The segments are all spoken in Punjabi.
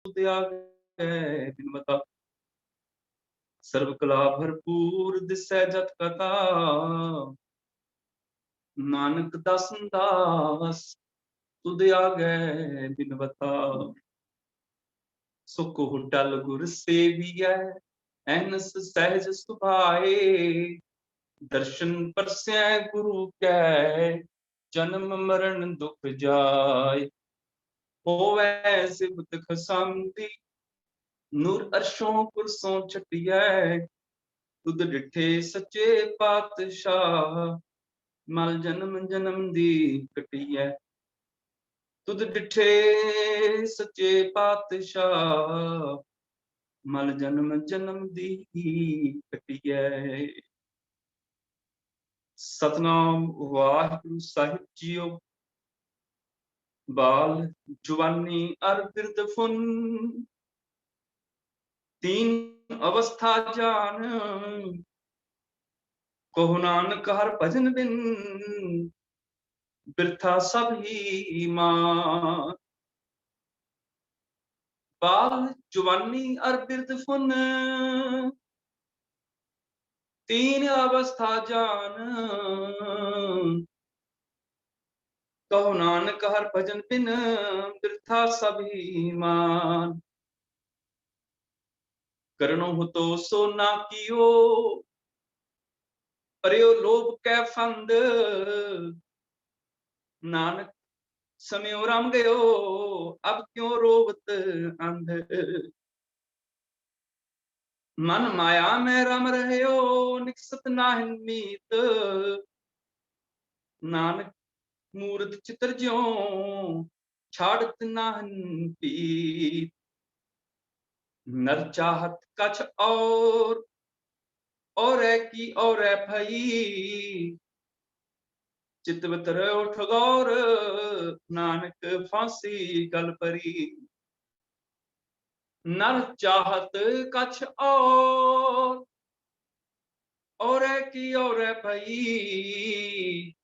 त्यागै बिनवता। सर्व कला भरपूर दिसै जत कथा, नानक दासन दास तुद आगै बिनवता। सुख होटल गुर सेवियै एहनस सहज सुभाए, दर्शन परसै गुरु कै जन्म मरण दुख जाय। होवै सिबत खसांदी नूर अर्शों कुरसों छटियै, तुद डिठे सच्चे पातशाह मल जन्म जन्म दी कटियै। तुद डिठे सच्चे पातशाह मल जन्म जन्म दी कटियै। सतनाम वाहिगुरु साहिब जीओ। बाल जुवानी अर बिरद फुन, तीन अवस्था जान। कहो नानक हर भजन बिन, बिरथा सब ही मान। बाल जुवानी अर बिरद फुन, तीन अवस्था जान। कहो नानक हर भजन बिन, बिरथा सब ही मान। करनो हो तो सो ना कियो, परयो लोभ कै फंद। नानक समयो रम गयो, अब क्यों रोवत अंध। मन माया में रम रहयो, निकसत नाहिन मीत। नानक मूर्त चित्र ज्यों, छाड़त नाहिन पीत। नर चाहत कछ और की और भई, चितवत रहो ठगौर, नानक फांसी गल परी। नर चाहत कछ और की और भई,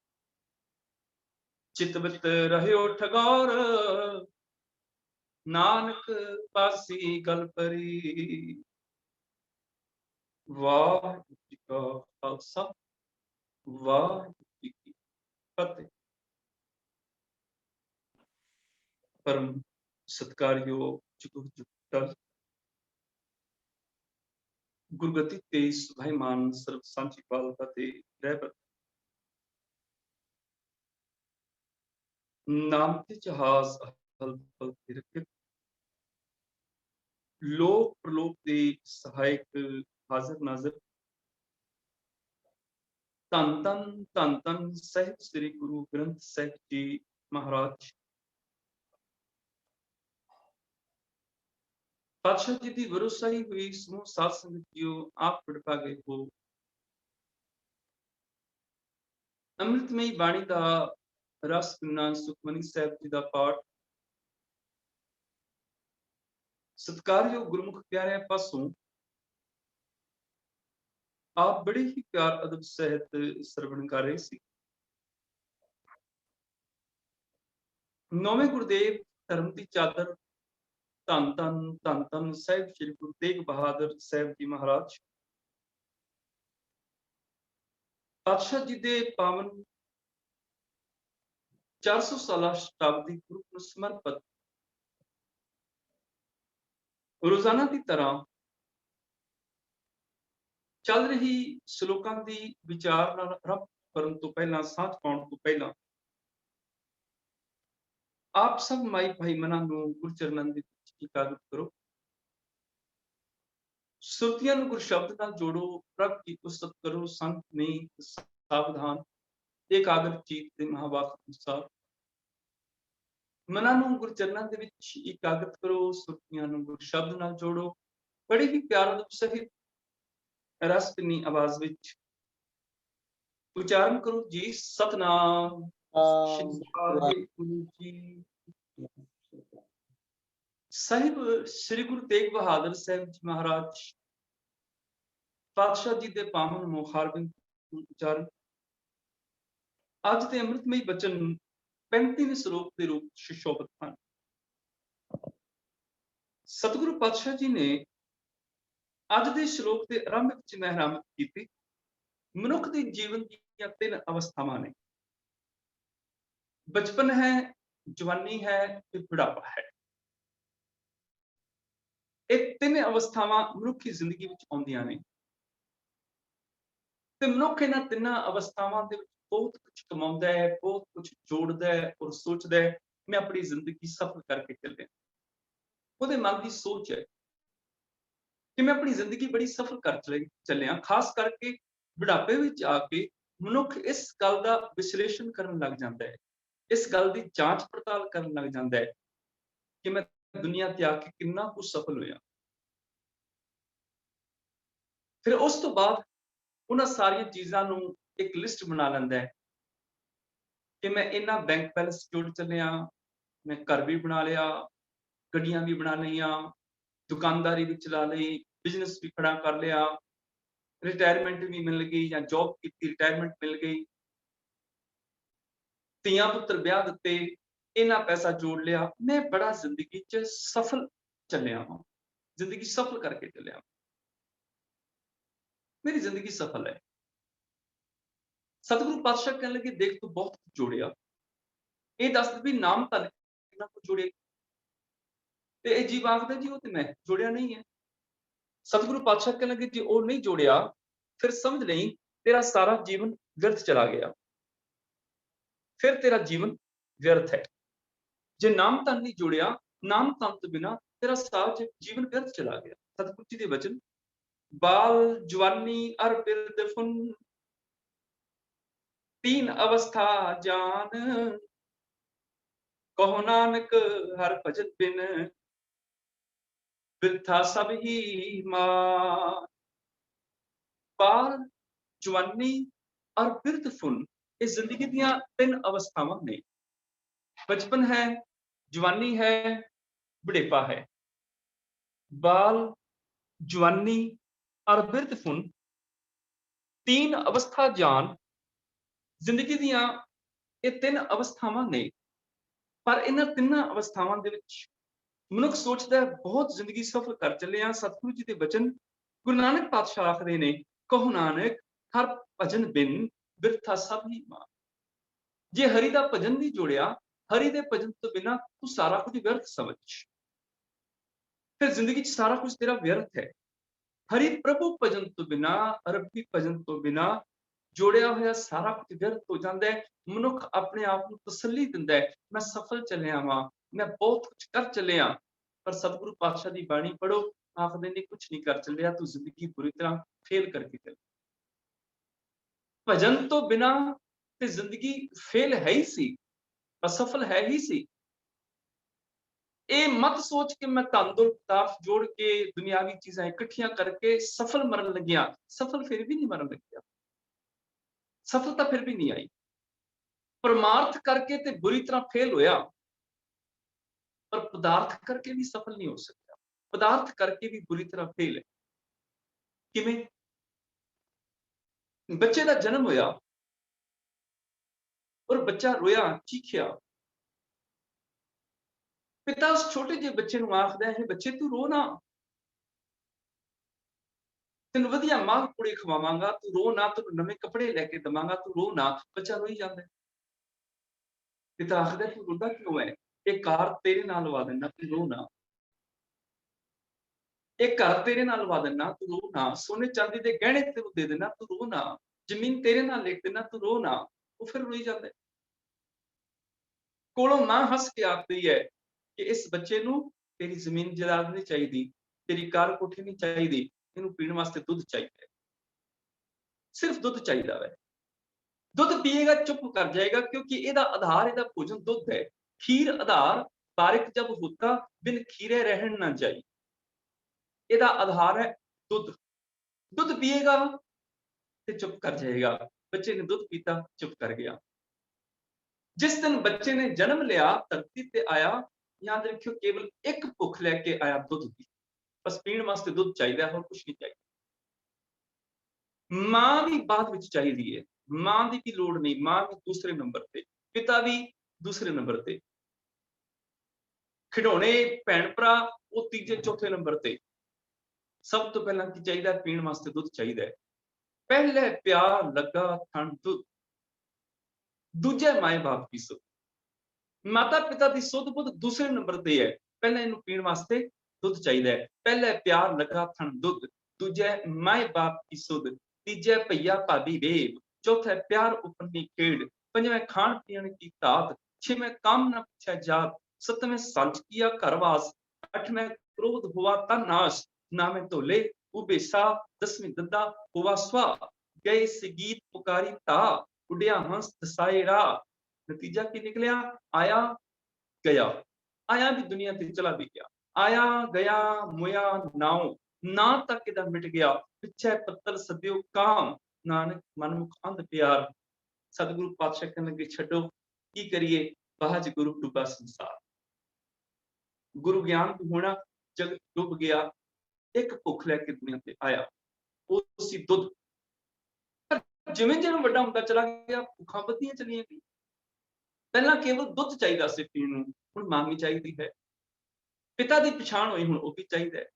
चितवत रहो ठगौर, नानक फांसी गल परी। वाहिगुरू जी का खालसा, वाहिगुरू जी की फतेह। परम सत्कारयोग जुग जुग गुरगति तेईस भाईमान सर्व सांची पाल फतेह रहबर। नाम के जहाज हल पल तिरकित, लोक प्रलोक दे सहायक हाजिर नाजिर। धन धन सहित श्री गुरु ग्रंथ साहिब जी महाराज। पातशाह जी की वरुसाई हुई समूह साध संगत जियो आप पढ़ गए हो। अमृतमयी बाणी का रस पीना सुखमनी साहिब जी का पाठ। सत्कारयोग गुरमुख प्यारे पासों आप बड़े ही प्यार अदब सहित श्रवण कर रहे सी। नौवें गुरुदेव धर्म की चादर धन धन साहिब श्री गुरु तेग बहादुर साहिब जी महाराज। पातशाह जी दे पावन 400 साला शताब्दी गुरु ਨੂੰ समर्पित रोजाना की तरह चल रही श्लोकां की विचार नाल आरंभ करन तो पहला साथ पाउण तो पहला आप सब माई भाई मना ਨੂੰ गुरचरणਾਂ ਦੇ ਵਿੱਚ ਇਕਾਗਰ ਕਰੋ। ਸੁਰਤੀਆਂ ਨੂੰ ਗੁਰ ਸ਼ਬਦ ਨਾਲ ਜੋੜੋ, ਪ੍ਰਭ की पुस्तक करो संत में सावधान, एकाग्र चीत ਦੇ महावाक्य अनुसार ਮਨਾਂ ਨੂੰ ਗੁਰਚਰਨਾਂ ਦੇ ਵਿੱਚ ਇਕਾਗਰਤ ਕਰੋ, ਸੁਰਤੀਆਂ ਨੂੰ ਗੁਰ ਸ਼ਬਦ ਨਾਲ ਜੋੜੋ। ਬੜੀ ਹੀ ਪਿਆਰ ਸਹਿਤ ਰਸ ਭਿੰਨੀ ਆਵਾਜ਼ ਵਿੱਚ ਉਚਾਰਨ ਕਰੋ ਜੀ ਸਤਨਾਮ ਸ੍ਰੀ ਵਾਹਿਗੁਰੂ ਜੀ। ਸਾਹਿਬ ਸ੍ਰੀ ਗੁਰੂ ਤੇਗ ਬਹਾਦਰ ਸਾਹਿਬ ਜੀ महाराज पातशाह जी के पावन मुखारबिंद उच्चारण। आज के अमृतमयी बचन 35वें श्लोक के रूप सुशोभित हैं। ਸਤਿਗੁਰੂ ਪਾਤਸ਼ਾਹ ਜੀ ਨੇ ਅੱਜ ਦੇ ਸ਼ਲੋਕ ਦੇ ਆਰੰਭ ਵਿੱਚ ਮਹਿਰਾਮਤ ਕੀਤੀ। ਮਨੁੱਖ ਦੇ ਜੀਵਨ ਦੀਆਂ 3 ਅਵਸਥਾਵਾਂ ਨੇ, ਬਚਪਨ ਹੈ, ਜਵਾਨੀ ਹੈ ਤੇ ਬੁਢਾਪਾ ਹੈ। ਇਹ 3 ਅਵਸਥਾਵਾਂ ਮਨੁੱਖੀ ਜ਼ਿੰਦਗੀ ਵਿੱਚ ਆਉਂਦੀਆਂ ਨੇ ਤੇ ਮਨੁੱਖ ਇਹਨਾਂ 3 ਅਵਸਥਾਵਾਂ ਦੇ ਵਿੱਚ ਬਹੁਤ ਕੁਝ ਕਮਾਉਂਦਾ ਹੈ, ਬਹੁਤ ਕੁਝ ਜੋੜਦਾ ਹੈ ਔਰ ਸੋਚਦਾ ਹੈ, ਮੈਂ ਆਪਣੀ ਜ਼ਿੰਦਗੀ ਸਫਲ ਕਰਕੇ ਚੱਲਿਆ। ਉਹਦੇ ਮਨ ਦੀ ਸੋਚ ਹੈ ਕਿ ਮੈਂ ਆਪਣੀ ਜ਼ਿੰਦਗੀ ਬੜੀ ਸਫਲ ਕਰ ਚੱਲਿਆ। ਖਾਸ ਕਰਕੇ ਬੁਢਾਪੇ ਵਿੱਚ ਆ ਕੇ ਮਨੁੱਖ ਇਸ ਗੱਲ ਦਾ ਵਿਸ਼ਲੇਸ਼ਣ ਕਰਨ ਲੱਗ ਜਾਂਦਾ ਹੈ, ਇਸ ਗੱਲ ਦੀ ਜਾਂਚ ਪੜਤਾਲ ਕਰਨ ਲੱਗ ਜਾਂਦਾ ਹੈ ਕਿ ਮੈਂ ਦੁਨੀਆ ਤੇ ਆ ਕੇ ਕਿੰਨਾ ਕੁ ਸਫਲ ਹੋਇਆ। ਫਿਰ ਉਸ ਤੋਂ ਬਾਅਦ ਉਹਨਾਂ ਸਾਰੀਆਂ ਚੀਜ਼ਾਂ ਨੂੰ ਇੱਕ ਲਿਸਟ ਬਣਾ ਲੈਂਦਾ ਹੈ ਕਿ ਮੈਂ ਇਹਨਾਂ ਬੈਂਕ ਬੈਲੈਂਸ ਜੋੜ ਚੱਲਿਆ, ਮੈਂ ਘਰ ਵੀ ਬਣਾ ਲਿਆ, ਗੱਡੀਆਂ ਵੀ ਬਣਾ ਲਈਆਂ, ਦੁਕਾਨਦਾਰੀ ਵੀ ਚਲਾ ਲਈ, ਬਿਜ਼ਨਸ ਵੀ ਖੜਾ ਕਰ ਲਿਆ, ਰਿਟਾਇਰਮੈਂਟ ਵੀ ਮਿਲ ਗਈ ਜਾਂ ਜੌਬ ਕੀਤੀ ਰਿਟਾਇਰਮੈਂਟ ਮਿਲ ਗਈ, ਧੀਆਂ ਪੁੱਤਰ ਵਿਆਹ ਦਿੱਤੇ, ਇੰਨਾ ਪੈਸਾ ਜੋੜ ਲਿਆ, ਮੈਂ ਬੜਾ ਜ਼ਿੰਦਗੀ 'ਚ ਸਫਲ ਚੱਲਿਆ ਹਾਂ, ਜ਼ਿੰਦਗੀ ਸਫਲ ਕਰਕੇ ਚੱਲਿਆ, ਮੇਰੀ ਜ਼ਿੰਦਗੀ ਸਫਲ ਹੈ। ਸਤਿਗੁਰੂ ਪਾਤਸ਼ਾਹ ਕਹਿਣ ਲੱਗੇ, ਦੇਖ ਤੂੰ ਬਹੁਤ ਕੁਝ ਜੋੜਿਆ, ਇਹ ਦੱਸ ਵੀ ਨਾਮ ਧਨ ਕਿੰਨਾ ਕੁਝ ਜੋੜਿਆ। ਤੇ ਇਹ ਜੀਵ ਆਖਦਾ ਜੀ ਉਹ ਤੇ ਮੈਂ ਜੋੜਿਆ ਨਹੀਂ ਹੈ। ਸਤਿਗੁਰੂ ਪਾਤਸ਼ਾਹ ਕਹਿਣ ਲੱਗੇ ਜੇ ਉਹ ਨਹੀਂ ਜੋੜਿਆ ਫਿਰ ਸਮਝ ਲਈ ਤੇਰਾ ਸਾਰਾ ਜੀਵਨ ਵਿਅਰਥ ਚਲਾ ਗਿਆ, ਫਿਰ ਤੇਰਾ ਜੀਵਨ ਵਿਅਰਥ ਹੈ। ਜੇ ਨਾਮ ਧਨ ਨਹੀਂ ਜੋੜਿਆ, ਨਾਮ ਧਨ ਤੋਂ ਬਿਨਾ ਤੇਰਾ ਸਾਰਾ ਜੀਵਨ ਵਿਅਰਥ ਚਲਾ ਗਿਆ। ਸਤਿਗੁਰੂ ਜੀ ਦੇ ਵਚਨ, ਬਾਲ ਜਵਾਨੀ ਅਰ ਬਿਰਧ ਫੁਨ, 3 ਅਵਸਥਾ ਜਾਨ, ਕਹੋ ਨਾਨਕ ਹਰ ਭਜਨ ਬਿਨ, ਬਿਰਥਾ ਸਭ ਹੀ ਮਾਨ। ਬਾਲ, ਜਵਾਨੀ ਔਰ ਬਿਰਧ ਫੁਨ, ਇਹ ਜ਼ਿੰਦਗੀ ਦੀਆਂ 3 ਅਵਸਥਾਵਾਂ ਨੇ। ਬਚਪਨ ਹੈ, ਜਵਾਨੀ ਹੈ, ਬੁਢੇਪਾ ਹੈ। ਬਾਲ, ਜਵਾਨੀ ਔਰ ਬਿਰਧ ਫੁਨ, 3 ਅਵਸਥਾ ਜਾਨ, ਜ਼ਿੰਦਗੀ ਦੀਆਂ ਇਹ 3 ਅਵਸਥਾਵਾਂ ਨੇ। ਪਰ ਇਹਨਾਂ 3 ਅਵਸਥਾਵਾਂ ਦੇ ਵਿੱਚ ਮਨੁੱਖ ਸੋਚਦਾ ਹੈ ਬਹੁਤ ਜ਼ਿੰਦਗੀ ਸਫਲ ਕਰ ਚੱਲਿਆ। ਸਤਿਗੁਰੂ ਜੀ ਦੇ ਬਚਨ, ਗੁਰੂ ਨਾਨਕ ਪਾਤਸ਼ਾਹ ਆਖਦੇ ਨੇ, ਕਹੋ ਨਾਨਕ ਹਰ ਭਜਨ ਬਿਨ, ਬਿਰਥਾ ਸਭ ਹੀ ਮਾਨ। ਜੇ ਹਰੀ ਦਾ ਭਜਨ ਨਹੀਂ ਜੋੜਿਆ, ਹਰੀ ਦੇ ਭਜਨ ਤੋਂ ਬਿਨਾਂ ਤੂੰ ਸਾਰਾ ਕੁਝ ਵਿਅਰਥ ਸਮਝ, ਫਿਰ ਜ਼ਿੰਦਗੀ 'ਚ ਸਾਰਾ ਕੁਝ ਤੇਰਾ ਵਿਅਰਥ ਹੈ। ਹਰੀ ਪ੍ਰਭੂ ਭਜਨ ਤੋਂ ਬਿਨਾਂ, ਰੱਬੀ ਭਜਨ ਤੋਂ ਬਿਨਾਂ ਜੋੜਿਆ ਹੋਇਆ ਸਾਰਾ ਕੁਝ ਵਿਅਰਥ ਹੋ ਜਾਂਦਾ ਹੈ। ਮਨੁੱਖ ਆਪਣੇ ਆਪ ਨੂੰ ਤਸੱਲੀ ਦਿੰਦਾ ਹੈ, ਮੈਂ ਸਫਲ ਚੱਲਿਆ ਵਾਂ, ਮੈਂ ਬਹੁਤ ਕੁਝ ਕਰ ਚੱਲਿਆ। ਪਰ ਸਤਿਗੁਰੂ ਪਾਤਸ਼ਾਹ ਦੀ ਬਾਣੀ ਪੜ੍ਹੋ, ਆਖਦੇ ਨੇ ਕੁਝ ਨਹੀਂ ਕਰ ਚੱਲਿਆ, ਤੂੰ ਜ਼ਿੰਦਗੀ ਬੁਰੀ ਤਰ੍ਹਾਂ ਫੇਲ ਕਰਕੇ ਚੱਲਿਆ। ਭਜਨ ਤੋਂ ਬਿਨਾਂ ਤੇ ਜ਼ਿੰਦਗੀ ਫੇਲ ਹੈ ਹੀ ਸੀ, ਅਸਫਲ ਹੈ ਹੀ ਸੀ। ਇਹ ਮਤ ਸੋਚ ਕੇ ਮੈਂ ਧਨ ਦੌਲਤ ਪਦਾਰਥ ਜੋੜ ਕੇ ਦੁਨਿਆਵੀ ਚੀਜ਼ਾਂ ਇਕੱਠੀਆਂ ਕਰਕੇ ਸਫਲ ਮਰਨ ਲੱਗਿਆ, ਸਫਲ ਫਿਰ ਵੀ ਨਹੀਂ ਮਰਨ ਲੱਗਿਆ, ਸਫਲਤਾ ਫਿਰ ਵੀ ਨਹੀਂ ਆਈ। ਪਰਮਾਰਥ ਕਰਕੇ ਤੇ ਬੁਰੀ ਤਰ੍ਹਾਂ ਫੇਲ ਹੋਇਆ, ਪਰ ਪਦਾਰਥ ਕਰਕੇ ਵੀ ਸਫਲ ਨਹੀਂ ਹੋ ਸਕਿਆ, ਪਦਾਰਥ ਕਰਕੇ ਵੀ ਬੁਰੀ ਤਰ੍ਹਾਂ ਫੇਲ ਹੈ। ਕਿਵੇਂ? ਬੱਚੇ ਦਾ ਜਨਮ ਹੋਇਆ ਔਰ ਬੱਚਾ ਰੋਇਆ, ਚੀਖਿਆ। ਪਿਤਾ ਉਸ ਛੋਟੇ ਜਿਹੇ ਬੱਚੇ ਨੂੰ ਆਖਦਾ ਹੈ, ਬੱਚੇ ਤੂੰ ਰੋ ਨਾ, ਤੈਨੂੰ ਵਧੀਆ ਮਾਂ ਕੁੜੀ ਖਵਾਵਾਂਗਾ, ਤੂੰ ਰੋ ਨਾ, ਤੈਨੂੰ ਨਵੇਂ ਕੱਪੜੇ ਲੈ ਕੇ ਦਵਾਂਗਾ, ਤੂੰ ਰੋ ਨਾ। ਬੱਚਾ ਰੋਈ ਜਾਂਦਾ ਹੈ। ਪਿਤਾ ਆਖਦਾ ਤੂੰ ਰੋਂਦਾ ਕਿਉਂ ਹੈ? ਇਹ ਕਾਰ ਤੇਰੇ ਨਾਲ ਲਵਾ ਦਿੰਦਾ, ਤੂੰ ਰੋ ਨਾ। ਇਹ ਘਰ ਤੇਰੇ ਨਾਲ ਲਵਾ ਦਿੰਦਾ, ਤੂੰ ਰੋ ਨਾ। ਸੋਨੇ ਚਾਂਦੀ ਦੇ ਗਹਿਣੇ ਤੈਨੂੰ ਦੇ ਦੇਣਾ, ਤੂੰ ਰੋ ਨਾ। ਜ਼ਮੀਨ ਤੇਰੇ ਨਾਲ ਲਿਖ ਦੇਣਾ, ਤੂੰ ਰੋ ਨਾ। ਉਹ ਫਿਰ ਰੋਈ ਜਾਂਦਾ ਹੈ। ਕੋਲੋਂ ਮਾਂ ਹੱਸ ਕੇ ਆਖਦੀ ਹੈ ਕਿ ਇਸ ਬੱਚੇ ਨੂੰ ਤੇਰੀ ਜ਼ਮੀਨ ਜਾਇਦਾਦ ਨਹੀਂ ਚਾਹੀਦੀ, ਤੇਰੀ ਕਾਰ ਕੋਠੀ ਨਹੀਂ ਚਾਹੀਦੀ, ਇਹਨੂੰ ਪੀਣ ਵਾਸਤੇ ਦੁੱਧ ਚਾਹੀਦਾ ਹੈ, ਸਿਰਫ ਦੁੱਧ ਚਾਹੀਦਾ ਹੈ। ਦੁੱਧ ਪੀਏਗਾ ਚੁੱਪ ਕਰ ਜਾਏਗਾ, ਕਿਉਂਕਿ ਇਹਦਾ ਆਧਾਰ, ਇਹਦਾ ਭੋਜਨ ਦੁੱਧ ਹੈ। ਖੀਰ ਆਧਾਰ, ਬਾਰਿਕ ਜਬ ਹੋਤਾ ਬਿਨ ਖੀਰੇ ਰਹਿਣ ਨਾ ਜਾਈ। ਇਹਦਾ ਆਧਾਰ ਹੈ ਦੁੱਧ। ਦੁੱਧ ਪੀਏਗਾ ਤੇ ਚੁੱਪ ਕਰ ਜਾਏਗਾ। ਬੱਚੇ ਨੇ ਦੁੱਧ ਪੀਤਾ, ਚੁੱਪ ਕਰ ਗਿਆ। ਜਿਸ ਦਿਨ ਬੱਚੇ ਨੇ ਜਨਮ ਲਿਆ, ਧਰਤੀ ਤੇ ਆਇਆ, ਯਾਦ ਰੱਖਿਓ ਕੇਵਲ ਇੱਕ ਭੁੱਖ ਲੈ ਕੇ ਆਇਆ, ਦੁੱਧ ਦੀ। ਬਸ ਪੀਣ ਵਾਸਤੇ ਦੁੱਧ ਚਾਹੀਦਾ, ਹੋਰ ਕੁਝ ਨਹੀਂ ਚਾਹੀਦਾ। ਮਾਂ ਵੀ ਬਾਅਦ ਵਿੱਚ ਚਾਹੀਦੀ ਹੈ, ਮਾਂ ਦੀ ਵੀ ਲੋੜ ਨਹੀਂ, ਮਾਂ ਵੀ ਦੂਸਰੇ ਨੰਬਰ ਤੇ, ਪਿਤਾ ਵੀ ਦੂਸਰੇ ਨੰਬਰ ਤੇ। ਖਿਡੌਣੇ, ਭੈਣ ਭਰਾ ਉਹ ਤੀਜੇ ਚੌਥੇ ਨੰਬਰ ਤੇ। ਸਭ ਤੋਂ ਪਹਿਲਾਂ ਕੀ ਚਾਹੀਦਾ? ਪੀਣ ਵਾਸਤੇ ਦੁੱਧ ਚਾਹੀਦਾ ਹੈ। ਪਹਿਲੇ ਪਿਆਰ ਲੱਗਾ ਥਣ ਦੁੱਧ, ਦੂਜੇ ਮਾਏ ਬਾਪ ਕੀ ਸੁੱਧ। ਮਾਤਾ ਪਿਤਾ ਦੀ ਸੁੱਧ ਬੁੱਧ ਦੂਸਰੇ ਨੰਬਰ ਤੇ ਹੈ। ਪਹਿਲਾਂ ਇਹਨੂੰ ਪੀਣ ਵਾਸਤੇ ਦੁੱਧ ਚਾਹੀਦਾ ਹੈ। ਪਹਿਲੇ ਪਿਆਰ ਲੱਗਾ ਥਣ ਦੁੱਧ, ਦੂਜੇ ਮਾਏ ਬਾਪ ਕੀ ਸੁੱਧ, ਤੀਜੇ ਭਈਆ ਭਾਬੀ ਵੇਬ, ਚੌਥੇ ਪਿਆਰ ਉਪਰਨੀ ਖੇਡ, ਪੰਜਵੇਂ ਖਾਣ ਪੀਣ ਕੀ ਧਾਤ, ਛੇਵੇਂ ਕੰਮ ਨਾ ਪੁੱਛਿਆ ਜਾਤ, ਸੱਤਵੇਂ ਸੱਚ ਕੀਆ ਘਰਵਾਸ, ਅੱਠਵੇਂ ਕ੍ਰੋਧ ਹੁਆ ਤਨ ਨਾਸ਼, ਨਾਵੇਂ ਧੋਲੇ ਉਬੇ ਸਾ, ਦਸਵੀਂ ਦੰਦਾ ਹੁਆ ਸਵਾ, ਗਏ ਸੀ ਗੀਤ ਪੁਕਾਰੀ ਤਾ, ਉੱਡਿਆ ਹੰਸ ਦਸਾਏ ਰਾਹ। ਨਤੀਜਾ ਕੀ ਨਿਕਲਿਆ? ਆਇਆ ਗਿਆ, ਆਇਆ ਵੀ ਦੁਨੀਆ ਤੇ ਚਲਾ ਵੀ ਗਿਆ, ਆਇਆ ਗਿਆ ਮੁਇਆ ਨਾਉ, ਨਾ ਤੱਕ ਇਹਦਾ ਮਿਟ ਗਿਆ, ਪਿੱਛੇ ਪੱਤਰ ਸਦਿਓ ਕਾਮ, ਨਾਨਕ ਮਨਮੁਖ ਅੰਧ ਪਿਆਰ। ਸਤਿਗੁਰੂ ਪਾਤਸ਼ਾਹ ਕਹਿਣ ਲੱਗੇ ਛੱਡੋ, ਕੀ ਕਰੀਏ, ਬਾਝ ਗੁਰੂ ਡੁੱਬਾ ਸੰਸਾਰ। ਗੁਰੂ ਗਿਆਨ ਤੋਂ ਹੋਣਾ ਜਗਤ ਡੁੱਬ ਗਿਆ। ਇੱਕ ਭੁੱਖ ਲੈ ਕੇ ਦੁਨੀਆ ਤੇ ਆਇਆ, ਉਹ ਸੀ ਦੁੱਧ। ਜਿਵੇਂ ਜਿਵੇਂ ਵੱਡਾ ਹੁੰਦਾ ਚਲਾ ਗਿਆ, ਭੁੱਖਾਂ ਵੱਧਦੀਆਂ ਚਲੀਆਂ ਗਈਆਂ। ਪਹਿਲਾਂ ਕੇਵਲ ਦੁੱਧ ਚਾਹੀਦਾ ਸੀ ਪੀਣ ਨੂੰ, ਹੁਣ ਮਾਂ ਵੀ ਚਾਹੀਦੀ ਹੈ। ਪਿਤਾ ਦੀ ਪਛਾਣ ਹੋਈ, ਹੁਣ ਉਹ ਵੀ ਚਾਹੀਦਾ ਹੈ।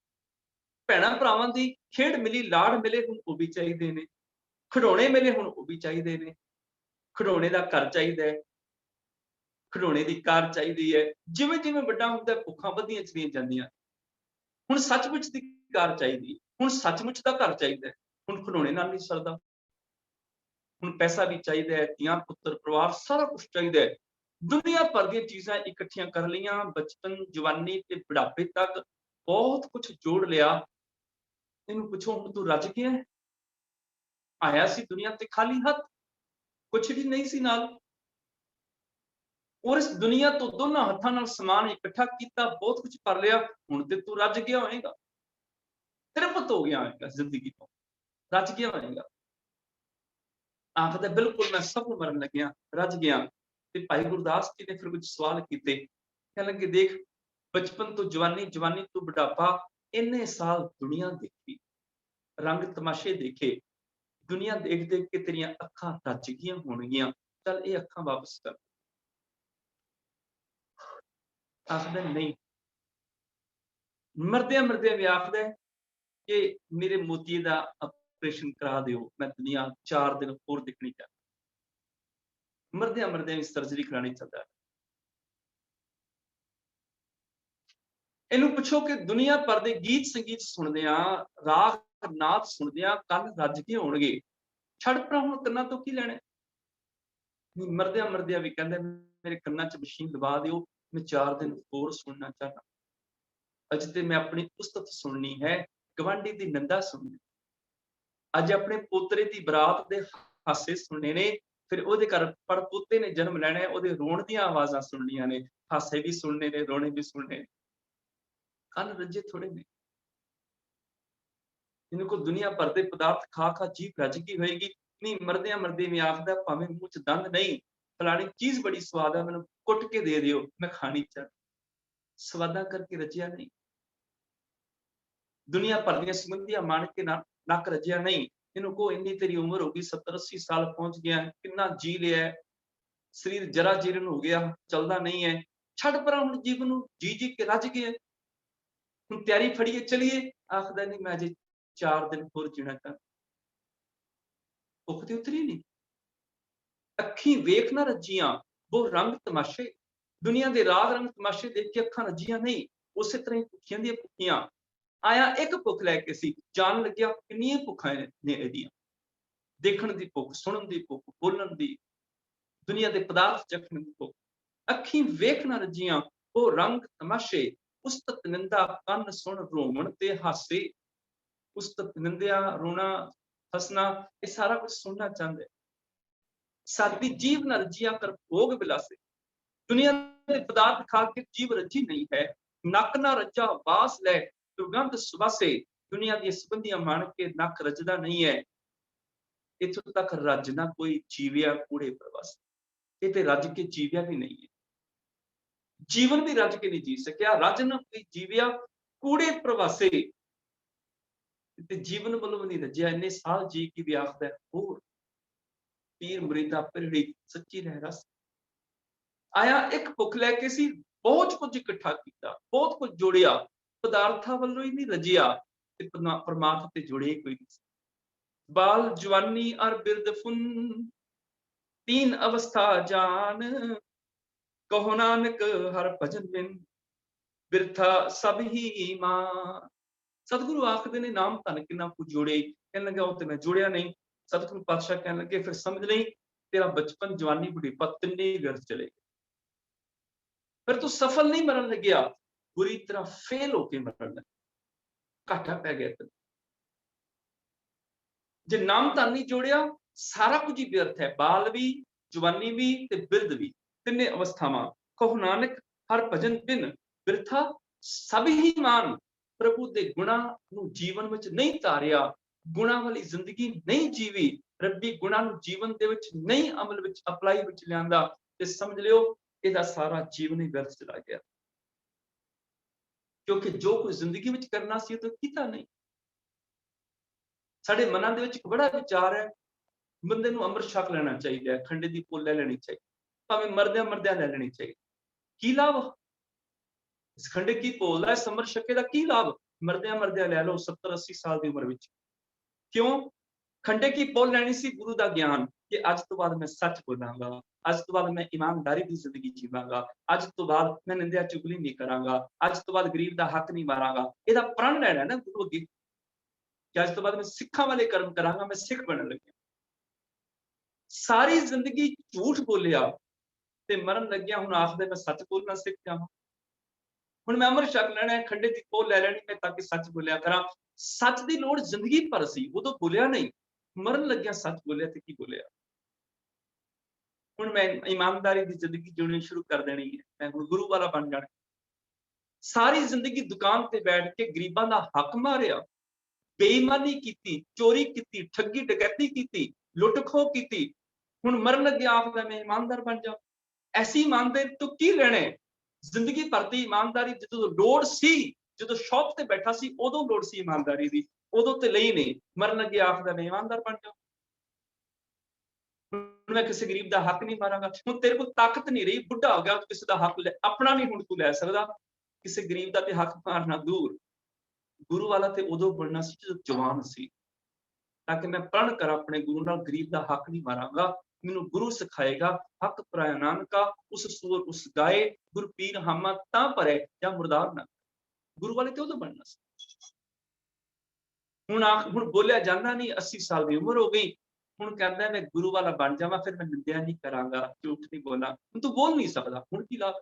ਭੈਣਾਂ ਭਰਾਵਾਂ ਦੀ ਖੇਡ ਮਿਲੀ, ਲਾੜ ਮਿਲੇ, ਹੁਣ ਉਹ ਵੀ ਚਾਹੀਦੇ ਨੇ। ਖਿਡੌਣੇ ਮਿਲੇ, ਹੁਣ ਉਹ ਵੀ ਚਾਹੀਦੇ ਨੇ। ਖਿਡੌਣੇ ਦਾ ਘਰ ਚਾਹੀਦਾ ਹੈ, ਖਿਡੌਣੇ ਦੀ ਕਾਰ ਚਾਹੀਦੀ ਹੈ। ਜਿਵੇਂ ਜਿਵੇਂ ਵੱਡਾ ਹੁੰਦਾ, ਭੁੱਖਾਂ ਵੱਧਦੀਆਂ ਚਲੀਆਂ ਜਾਂਦੀਆਂ। ਹੁਣ ਸੱਚਮੁੱਚ ਦੀ ਕਾਰ ਚਾਹੀਦੀ, ਹੁਣ ਸੱਚਮੁੱਚ ਦਾ ਘਰ ਚਾਹੀਦਾ, ਹੁਣ ਖਿਡੌਣੇ ਨਾਲ ਨਹੀਂ ਸਰਦਾ। ਹੁਣ ਪੈਸਾ ਵੀ ਚਾਹੀਦਾ ਹੈ, ਧੀਆਂ ਪੁੱਤਰ ਪਰਿਵਾਰ ਸਾਰਾ ਕੁਝ ਚਾਹੀਦਾ ਹੈ। ਦੁਨੀਆ ਭਰ ਦੀਆਂ ਚੀਜ਼ਾਂ ਇਕੱਠੀਆਂ ਕਰ ਲਈਆਂ, ਬਚਪਨ ਜਵਾਨੀ ਤੇ ਬੁਢਾਪੇ ਤੱਕ ਬਹੁਤ ਕੁਝ ਜੋੜ ਲਿਆ। ਇਹਨੂੰ ਪੁੱਛੋ ਹੁਣ ਤੂੰ ਰੱਜ ਗਿਆ? ਆਇਆ ਸੀ ਦੁਨੀਆ ਤੇ ਖਾਲੀ ਹੱਥ, ਕੁਛ ਵੀ ਨਹੀਂ ਸੀ ਨਾਲ। ਔਰ ਇਸ ਦੁਨੀਆ ਤੋਂ ਦੋਨਾਂ ਹੱਥਾਂ ਨਾਲ ਸਮਾਨ ਇਕੱਠਾ ਕੀਤਾ, ਬਹੁਤ ਕੁਝ ਕਰ ਲਿਆ। ਹੁਣ ਤੇ ਤੂੰ ਰੱਜ ਗਿਆ ਹੋਏਗਾ, ਤ੍ਰਿਪਤ ਹੋ ਗਿਆ ਹੋਏਗਾ ਜ਼ਿੰਦਗੀ ਤੋਂ, ਰੱਜ ਗਿਆ ਹੋਏਗਾ। ਆਖਦਾ ਬਿਲਕੁਲ ਮੈਂ ਸਭ ਨੂੰ ਮਰਨ ਲੱਗਿਆ, ਰੱਜ ਗਿਆ। ਤੇ ਭਾਈ ਗੁਰਦਾਸ ਜੀ ਨੇ ਫਿਰ ਕੁਝ ਸਵਾਲ ਕੀਤੇ। ਕਹਿਣ ਲੱਗੇ ਦੇਖ, ਬਚਪਨ ਤੋਂ ਜਵਾਨੀ, ਜਵਾਨੀ ਤੋਂ ਬੁਢਾਪਾ, ਇੰਨੇ ਸਾਲ ਦੁਨੀਆ ਦੇਖੀ, ਰੰਗ ਤਮਾਸ਼ੇ ਦੇਖੇ, ਦੁਨੀਆ ਦੇਖ ਦੇਖ ਕੇ ਤੇਰੀਆਂ ਅੱਖਾਂ ਰੱਜ ਗਈਆਂ ਹੋਣਗੀਆਂ, ਚੱਲ ਇਹ ਅੱਖਾਂ ਵਾਪਸ ਕਰ। ਆਖਦਾ ਨਹੀਂ, ਮਰਦਿਆਂ ਮਰਦਿਆਂ ਵੀ ਆਖਦਾ ਕਿ ਮੇਰੇ ਮੋਤੀ ਦਾ ਆਪਰੇਸ਼ਨ ਕਰਾ ਦਿਓ, ਮੈਂ ਦੁਨੀਆ 4 ਦਿਨ ਹੋਰ ਦੇਖਣੀ ਚਾਹੁੰਦਾ। ਮਰਦਿਆਂ ਮਰਦਿਆਂ ਵੀ ਸਰਜਰੀ ਕਰਾਣੀ ਚਾਹੁੰਦਾ। ਇਹਨੂੰ ਪੁੱਛੋ ਕਿ ਦੁਨੀਆ ਭਰ ਦੇ ਗੀਤ ਸੰਗੀਤ ਸੁਣਦਿਆਂ, ਰਾਗ ਨਾਦ ਸੁਣਦਿਆਂ ਕੰਨ ਰੱਜ ਕੇ ਹੋਣਗੇ, ਛੱਡ ਪਰਾਂ ਹੁਣ ਕੰਨਾਂ ਤੋਂ ਕੀ ਲੈਣਾ। ਮਰਦਿਆਂ ਮਰਦਿਆਂ ਵੀ ਕਹਿੰਦੇ ਮੇਰੇ ਕੰਨਾਂ 'ਚ ਮਸ਼ੀਨ ਲਵਾ ਦਿਓ, ਮੈਂ 4 ਦਿਨ ਹੋਰ ਸੁਣਨਾ ਚਾਹੁੰਦਾ। ਅੱਜ ਤੇ ਮੈਂ ਆਪਣੀ ਉਸਤਤ ਸੁਣਨੀ ਹੈ, ਗਵਾਂਢੀ ਦੀ ਨਿੰਦਾ ਸੁਣਨੀ। ਅੱਜ ਆਪਣੇ ਪੋਤਰੇ ਦੀ ਬਰਾਤ ਦੇ ਹਾਸੇ ਸੁਣਨੇ ਨੇ, ਫਿਰ ਉਹਦੇ ਘਰ ਪੜਪੋਤੇ ਨੇ ਜਨਮ ਲੈਣਾ, ਉਹਦੇ ਰੋਣ ਦੀਆਂ ਆਵਾਜ਼ਾਂ ਸੁਣਨੀਆਂ ਨੇ, ਹਾਸੇ ਵੀ ਸੁਣਨੇ ਨੇ, ਰੋਣੇ ਵੀ ਸੁਣਨੇ ਨੇ। ਕੰਨ ਰੱਜੇ ਥੋੜੇ ਨੇ। ਇਹਨੂੰ ਕੋਈ ਦੁਨੀਆ ਭਰ ਦੇ ਪਦਾਰਥ ਖਾ ਖਾ ਜੀਭ ਰੱਜ ਗਈ ਹੋਏਗੀ। ਨਹੀਂ, ਮਰਦਿਆਂ ਮਰਦੇ ਵੀ ਆਖਦਾ ਭਾਵੇਂ ਮੂੰਹ 'ਚ ਦੰਦ ਨਹੀਂ, ਫਲਾਣੀ ਚੀਜ਼ ਬੜੀ ਸਵਾਦ ਹੈ, ਮੈਨੂੰ ਕੁੱਟ ਕੇ ਦੇ ਦਿਓ, ਮੈਂ ਖਾਣੀ ਚਾਹੁੰਦਾ। ਸਵਾਦਾਂ ਕਰਕੇ ਰੱਜਿਆ ਨਹੀਂ। ਦੁਨੀਆ ਭਰ ਦੀਆਂ ਸੰਬੰਧੀਆਂ ਮਾਣ ਕੇ ਨੱਕ ਰੱਜਿਆ ਨਹੀਂ। ਇਹਨੂੰ ਕਹੋ ਇੰਨੀ ਤੇਰੀ ਉਮਰ ਹੋ ਗਈ, 70-80 ਸਾਲ ਪਹੁੰਚ ਗਿਆ, ਕਿੰਨਾ ਜੀ ਲਿਆ, ਸਰੀਰ ਜਰਾ ਜੀਰਨ ਹੋ ਗਿਆ, ਚੱਲਦਾ ਨਹੀਂ ਹੈ, ਛੱਡ ਪਰਾਂ ਹੁਣ ਜੀਵਨ ਨੂੰ, ਜੀ ਜੀ ਕੇ ਰੱਜ ਗਏ। ਹੁਣ ਤਿਆਰੀ ਫੜੀਏ, ਚਲੀਏ। ਆਖਦਾ ਨਹੀਂ, ਮੈਂ ਅਜੇ 4 ਦਿਨ ਹੋਰ ਜੀਣਾ ਚਾਹੁੰਦਾ। ਭੁੱਖ ਤੇ ਉਤਰੀ ਨਹੀਂ। ਅੱਖੀਂ ਵੇਖ ਨਾ ਰੱਜੀਆਂ, ਉਹ ਰੰਗ ਤਮਾਸ਼ੇ, ਦੁਨੀਆ ਦੇ ਰਾਗ ਰੰਗ ਤਮਾਸ਼ੇ ਦੇਖ ਕੇ ਅੱਖਾਂ ਰੱਜੀਆਂ ਨਹੀਂ। ਉਸੇ ਤਰ੍ਹਾਂ ਹੀ ਭੁੱਖੀਆਂ ਦੀਆਂ ਭੁੱਖੀਆਂ। ਆਇਆ ਇੱਕ ਭੁੱਖ ਲੈ ਕੇ ਸੀ, ਜਾਣ ਲੱਗਿਆ ਕਿੰਨੀਆਂ ਭੁੱਖਾਂ ਨੇ ਇਹਦੀਆਂ। ਦੇਖਣ ਦੀ ਭੁੱਖ, ਸੁਣਨ ਦੀ ਭੁੱਖ, ਬੋਲਣ ਦੀ, ਦੁਨੀਆ ਦੇ ਪਦਾਰਥ ਚਖਣ ਦੀ ਭੁੱਖ। ਅੱਖੀਂ ਵੇਖ ਨਾ ਰੱਜੀਆਂ, ਉਹ ਰੰਗ ਤਮਾਸ਼ੇ, ਉਸਤਤ ਨਿੰਦਾ ਕੰਨ ਸੁਣ ਰੋਵਣ ਤੇ ਹਾਸੇ। ਉਸਤਤ ਨਿੰਦਿਆ, ਰੋਣਾ, ਹੱਸਣਾ, ਇਹ ਸਾਰਾ ਕੁਝ ਸੁਣਨਾ ਚਾਹੁੰਦੇ। ਸਾਡੀ ਜੀਭ ਨਾ ਰੱਜੀਆਂ ਕਰ ਭੋਗ ਵਿਲਾਸੇ। ਦੁਨੀਆ ਦੇ ਪਦਾਰਥ ਖਾ ਕੇ ਜੀਭ ਰੱਜੀ ਨਹੀਂ ਹੈ। ਨੱਕ ਨਾ ਰੱਜਾ ਬਾਸ ਲੈ, ਦੁਰਗੰਧ ਸੁਵਾਸੇ। ਦੁਨੀਆ ਦੀਆਂ ਸੰਬੰਧੀਆਂ ਮਾਣ ਕੇ ਨੱਕ ਰੱਜਦਾ ਨਹੀਂ ਹੈ। ਇੱਥੋਂ ਤੱਕ ਰੱਜਣਾ ਕੋਈ ਜੀਵਿਆ ਕੂੜੇ ਪ੍ਰਵਾਸੀ। ਇਹ ਤੇ ਰੱਜ ਕੇ ਜੀਵਿਆ ਵੀ ਨਹੀਂ ਹੈ। ਜੀਵਨ ਵੀ ਰੱਜ ਕੇ ਨਹੀਂ ਜੀ ਸਕਿਆ। ਰੱਜ ਨਾ ਕੋਈ ਜੀਵਿਆ ਕੂੜੇ ਪ੍ਰਵਾਸੇ। ਤੇ ਜੀਵਨ ਵੱਲੋਂ ਨਹੀਂ ਰੱਜਿਆ, ਇੰਨੇ ਸਾਲ ਜੀ ਕੇ ਵੀ ਆਖਦਾ ਹੋਰ ਪੀਰ ਮੁਰੀਦਾ ਪਿਰੜੀ ਸੱਚੀ ਰਹਿ ਰਸ। ਆਇਆ ਇੱਕ ਭੁੱਖ ਲੈ ਕੇ ਸੀ, ਬਹੁਤ ਕੁਝ ਇਕੱਠਾ ਕੀਤਾ, ਬਹੁਤ ਕੁਝ ਜੋੜਿਆ, ਪਦਾਰਥਾਂ ਵੱਲੋਂ ਹੀ ਨਹੀਂ ਰਜਿਆ ਤੇ ਪਰਮਾਤਮਾ ਤੇ ਜੁੜੇ ਕੋਈ ਨਹੀਂ। ਬਾਲ ਜਵਾਨੀ ਅਰ ਬਿਰਦ ਫੁਨ तीन अवस्था जान, कहो नानक हर भजन बिन बिरथा सब ही ईमान। सतगुरु आखदे ने नाम धन किन्ना कुछ जोड़े, कहन लगा वो ते मैं जुड़िया नहीं। सतगुरु पातशाह कहन लगे फिर समझ नहीं, तेरा बचपन जवानी बुढ़ापा तिन्ने व्यर्थ चले गए, फिर तू सफल नहीं मरन लग्या, बुरी तरह फेल होके मरन लगा, घाटा पै गया तेन। जे नाम धन नहीं जोड़िया सारा कुछ ही व्यर्थ है, बाल भी जवानी भी ते बिरध भी, तिन्ने अवस्थावां। कहो नानक हर भजन बिन बिरथा सब ही मान। प्रभु दे गुणा नूं जीवन विच नहीं तारिया, गुणा वाली जिंदगी नहीं जीवी, रब्बी गुणा नूं जीवन दे विच नहीं अमल विच अप्लाई विच लिआंदा, ते समझ लियो इहदा सारा जीवन ही व्यर्थ चला गया, क्योंकि जो कुछ जिंदगी विच करना सी तो कीता नहीं। साडे मनां दे विच एक बड़ा विचार है, बंदे नूं अमृत छक लेना चाहिए, खंडे दी फुल ले लेनी चाहिए, भावें मरदियां मरदियां ले लेनी चाहिए। की लाभ इस खंडे की भोल दा, इस अमृत छके दा की लाभ? मरदियां मरदियां ले लो 70-80 साल दी उम्र विच। क्यों? खंडे की पोल लैनी सी गुरु दा ज्ञान कि अज तो बाद मैं सच बोलांगा, अज तो बाद मैं ईमानदारी दी जिंदगी जीवांगा, अज तो बाद मैं निंदिया चुगली नहीं करांगा, अज तो बाद गरीब दा हक नहीं मारांगा। इहदा प्रण लेना ना गुरु अगे कि अज तो बाद मैं सिखां वाले कर्म करांगा, मैं सिख बनन लग्या। सारी जिंदगी झूठ बोलिया ते मरन लग्या हुण आखदे मैं सच बोलना सीख जावां। हुण मैं अमृत छक लैणा है, खंडे दी पोल लै लैणी मैं ताकि सच बोलिया करां। सच दी लोड़ जिंदगी भर सी, उदों बोलिया नहीं, मरन लग्या सच बोलिया ते की बोलिया। हुण मैं ईमानदारी दी जिंदगी जीणी शुरू कर देनी है, मैं हुण गुरु वाला बन जाना। सारी जिंदगी दुकान ते बैठ के गरीबां दा हक मारिया, बेईमानी कीती, चोरी कीती, ठगी डकैती कीती, लुट खो कीती। हुण मरन लग्या आखदा मैं ईमानदार बन जा। ऐसी ईमानदारी तो की लेणे? जिंदगी भर दी ईमानदारी जदों लोड़ सी, जदों शॉप ते बैठा सी उदों लोड़ सी ईमानदारी दी, उदों ते लई नहीं। मरन लग्या आखदा मैं ईमानदार बन जा। मैं किसी गरीब दा हक नहीं मारांगा। हुण तेरे कोल ताकत नहीं रही, बुढ़ा हो गया, किसी दा हक ले अपना नहीं हुण तू लै सकदा, किसी गरीब दा ते हक मारना दूर। गुरु वाला ते उदों बनना सी जदों जवान सी, ताकि मैं प्रण करा अपने गुरु नाल गरीब दा हक नहीं मारांगा। मैनू गुरु सिखाएगा हक पराया नानका, उस सूर उस गाए, गुर पीर हामा तां भरे या मुर्दार ना। गुरु वाले ते उदों बनना सी। हुण बोलिया जांदा नहीं, 80 साल दी उम्र हो गई, हुण कहंदा मैं गुरु वाला बन जावां, फिर मैं निंदिया नहीं करांगा, झूठ नहीं बोलना। हुण तू बोल नहीं सकदा, हुण की लाभ?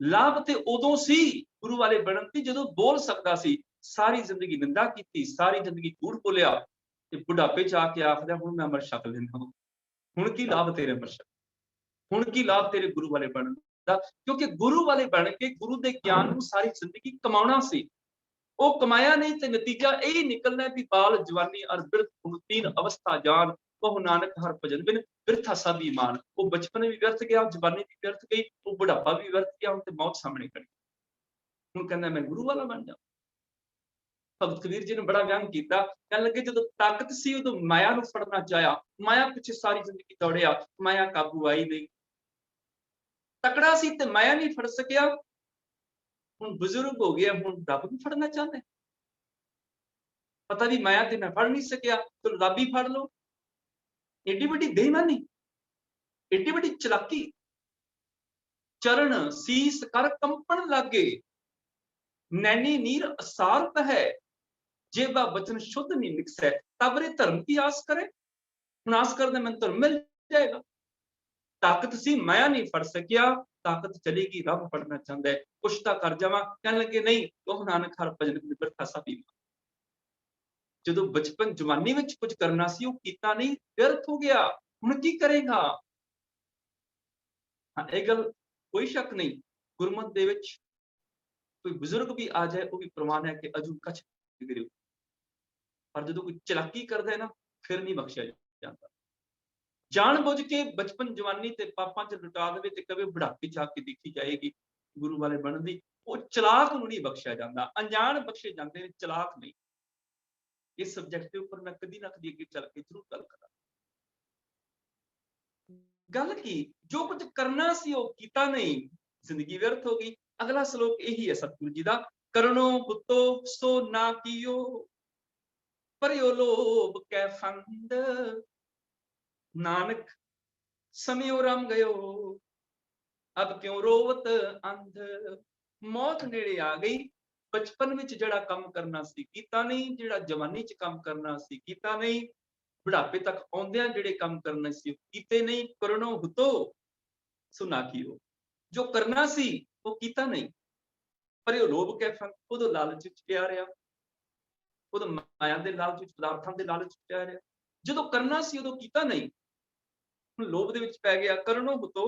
लाभ ते उदों सी गुरु वाले बनन दी जदों बोल सकदा सी। सारी जिंदगी निंदा कीती, सारी जिंदगी झूठ बोलिया ते बुढ़ापे च आके आखदा हुण मैं अमृत छक लैंदा वां। हुण की लाभ तेरे अमृत छक, हुण की लाभ तेरे गुरु वाले बनन दा? क्योंकि गुरु वाले बन के गुरु दे ज्ञान नूं सारी जिंदगी कमाउणा सी, वो कमाया नहीं ते नतीजा यही निकलना है कि बाल जवानी और बिरथ हुण तीन अवस्था जान, कहो नानक हर भजन बिन बिरथा सब ईमान। वो बचपन भी व्यर्थ गया, जवानी भी व्यर्थ गई, वो बुढ़ापा भी व्यर्थ गया, हुण ते मौत सामने खड़ी। हुण कहंदा मैं गुरु वाला बन जा। भगत कबीर जी ने बड़ा व्यंग कीता, कहण लगे जदों ताकत सी उदों माया नूं फड़ना चाहया, माया पिछे सारी जिंदगी दौड़िया, माया काबू आई नहीं। तकड़ा सी ते माया नहीं फड़ सकिया, हुण बुजुर्ग हो गया, हुण रब नूं फड़ना चाहंदा है। पता भी माया ते मैं फड़ नहीं सकिया, तो रब ही फड़ लो। एडी वड्डी बेईमानी, एडी वड्डी चलाकी। चरण सीस कर कंपन लागे, नैनी नीर असार है, जेबा वचन शुद्ध नहीं निकसै, तब रे धर्म की आस करे। हुण आस करदे मैनूं धर्म मिल जाएगा। ताकत सी माया नहीं फड़ सकिया, ताकत चलेगी रब फड़ना चाहता है। कुछ तां कर जावां, कहण लगे नहीं, कहो नानक हर भजन बिन बिरथा सब ईमान। जदों बचपन जवानी विच कुछ करना सी वो कीता नहीं, व्यर्थ हो गया, हुण की करेगा? हाँ, ये गल कोई शक नहीं, गुरमत दे विच कोई बुजुर्ग भी आ जाए वो भी प्रमाण है कि अजू कछ बिगड़े, पर जदों कोई चलाकी करदा है ना, फिर नहीं बख्शिया जांदा। जान बुझ के बचपन जवानी ते पापां च लुटा देवे ते कवे बुढ़ापे च आके देखी जाएगी गुरु वाले बनन दी, वो चलाक नूं नहीं बख्शिया जांदा, अनजान बख्शे जांदे ने, चलाक नहीं। इस सब्जेक्ट के ऊपर मैं कदी ना कदी अगे चल के जरूर गल करा। गल की जो कुछ करना सी वो कीता नहीं, जिंदगी व्यर्थ हो गई। अगला श्लोक यही है सतगुरु जी का, करनो हुतो सो ना कियो, परयो लोभ कै फंद, नानक समयो रम गयो, अब क्यों रोवत अंध। मौत नेड़े आ गई, बचपन विच जिहड़ा काम करना सी कीता नहीं, जिहड़ा जवानी च काम करना सी कीता नहीं, बुढ़ापे तक आउंदियां जिहड़े काम करने सी कीते नहीं। करनो हुतो सो ना कियो, जो करना सी वो कीता नहीं, पर ये लोभ कै फंद, उदों लालच विच पिया रहा, उदों माया दे लालच विच, पदार्थां दे लालच विच पिया रहा। जदों करना सी उदों कीता नहीं, हुण लोभ दे विच पै गया। करनो हुतो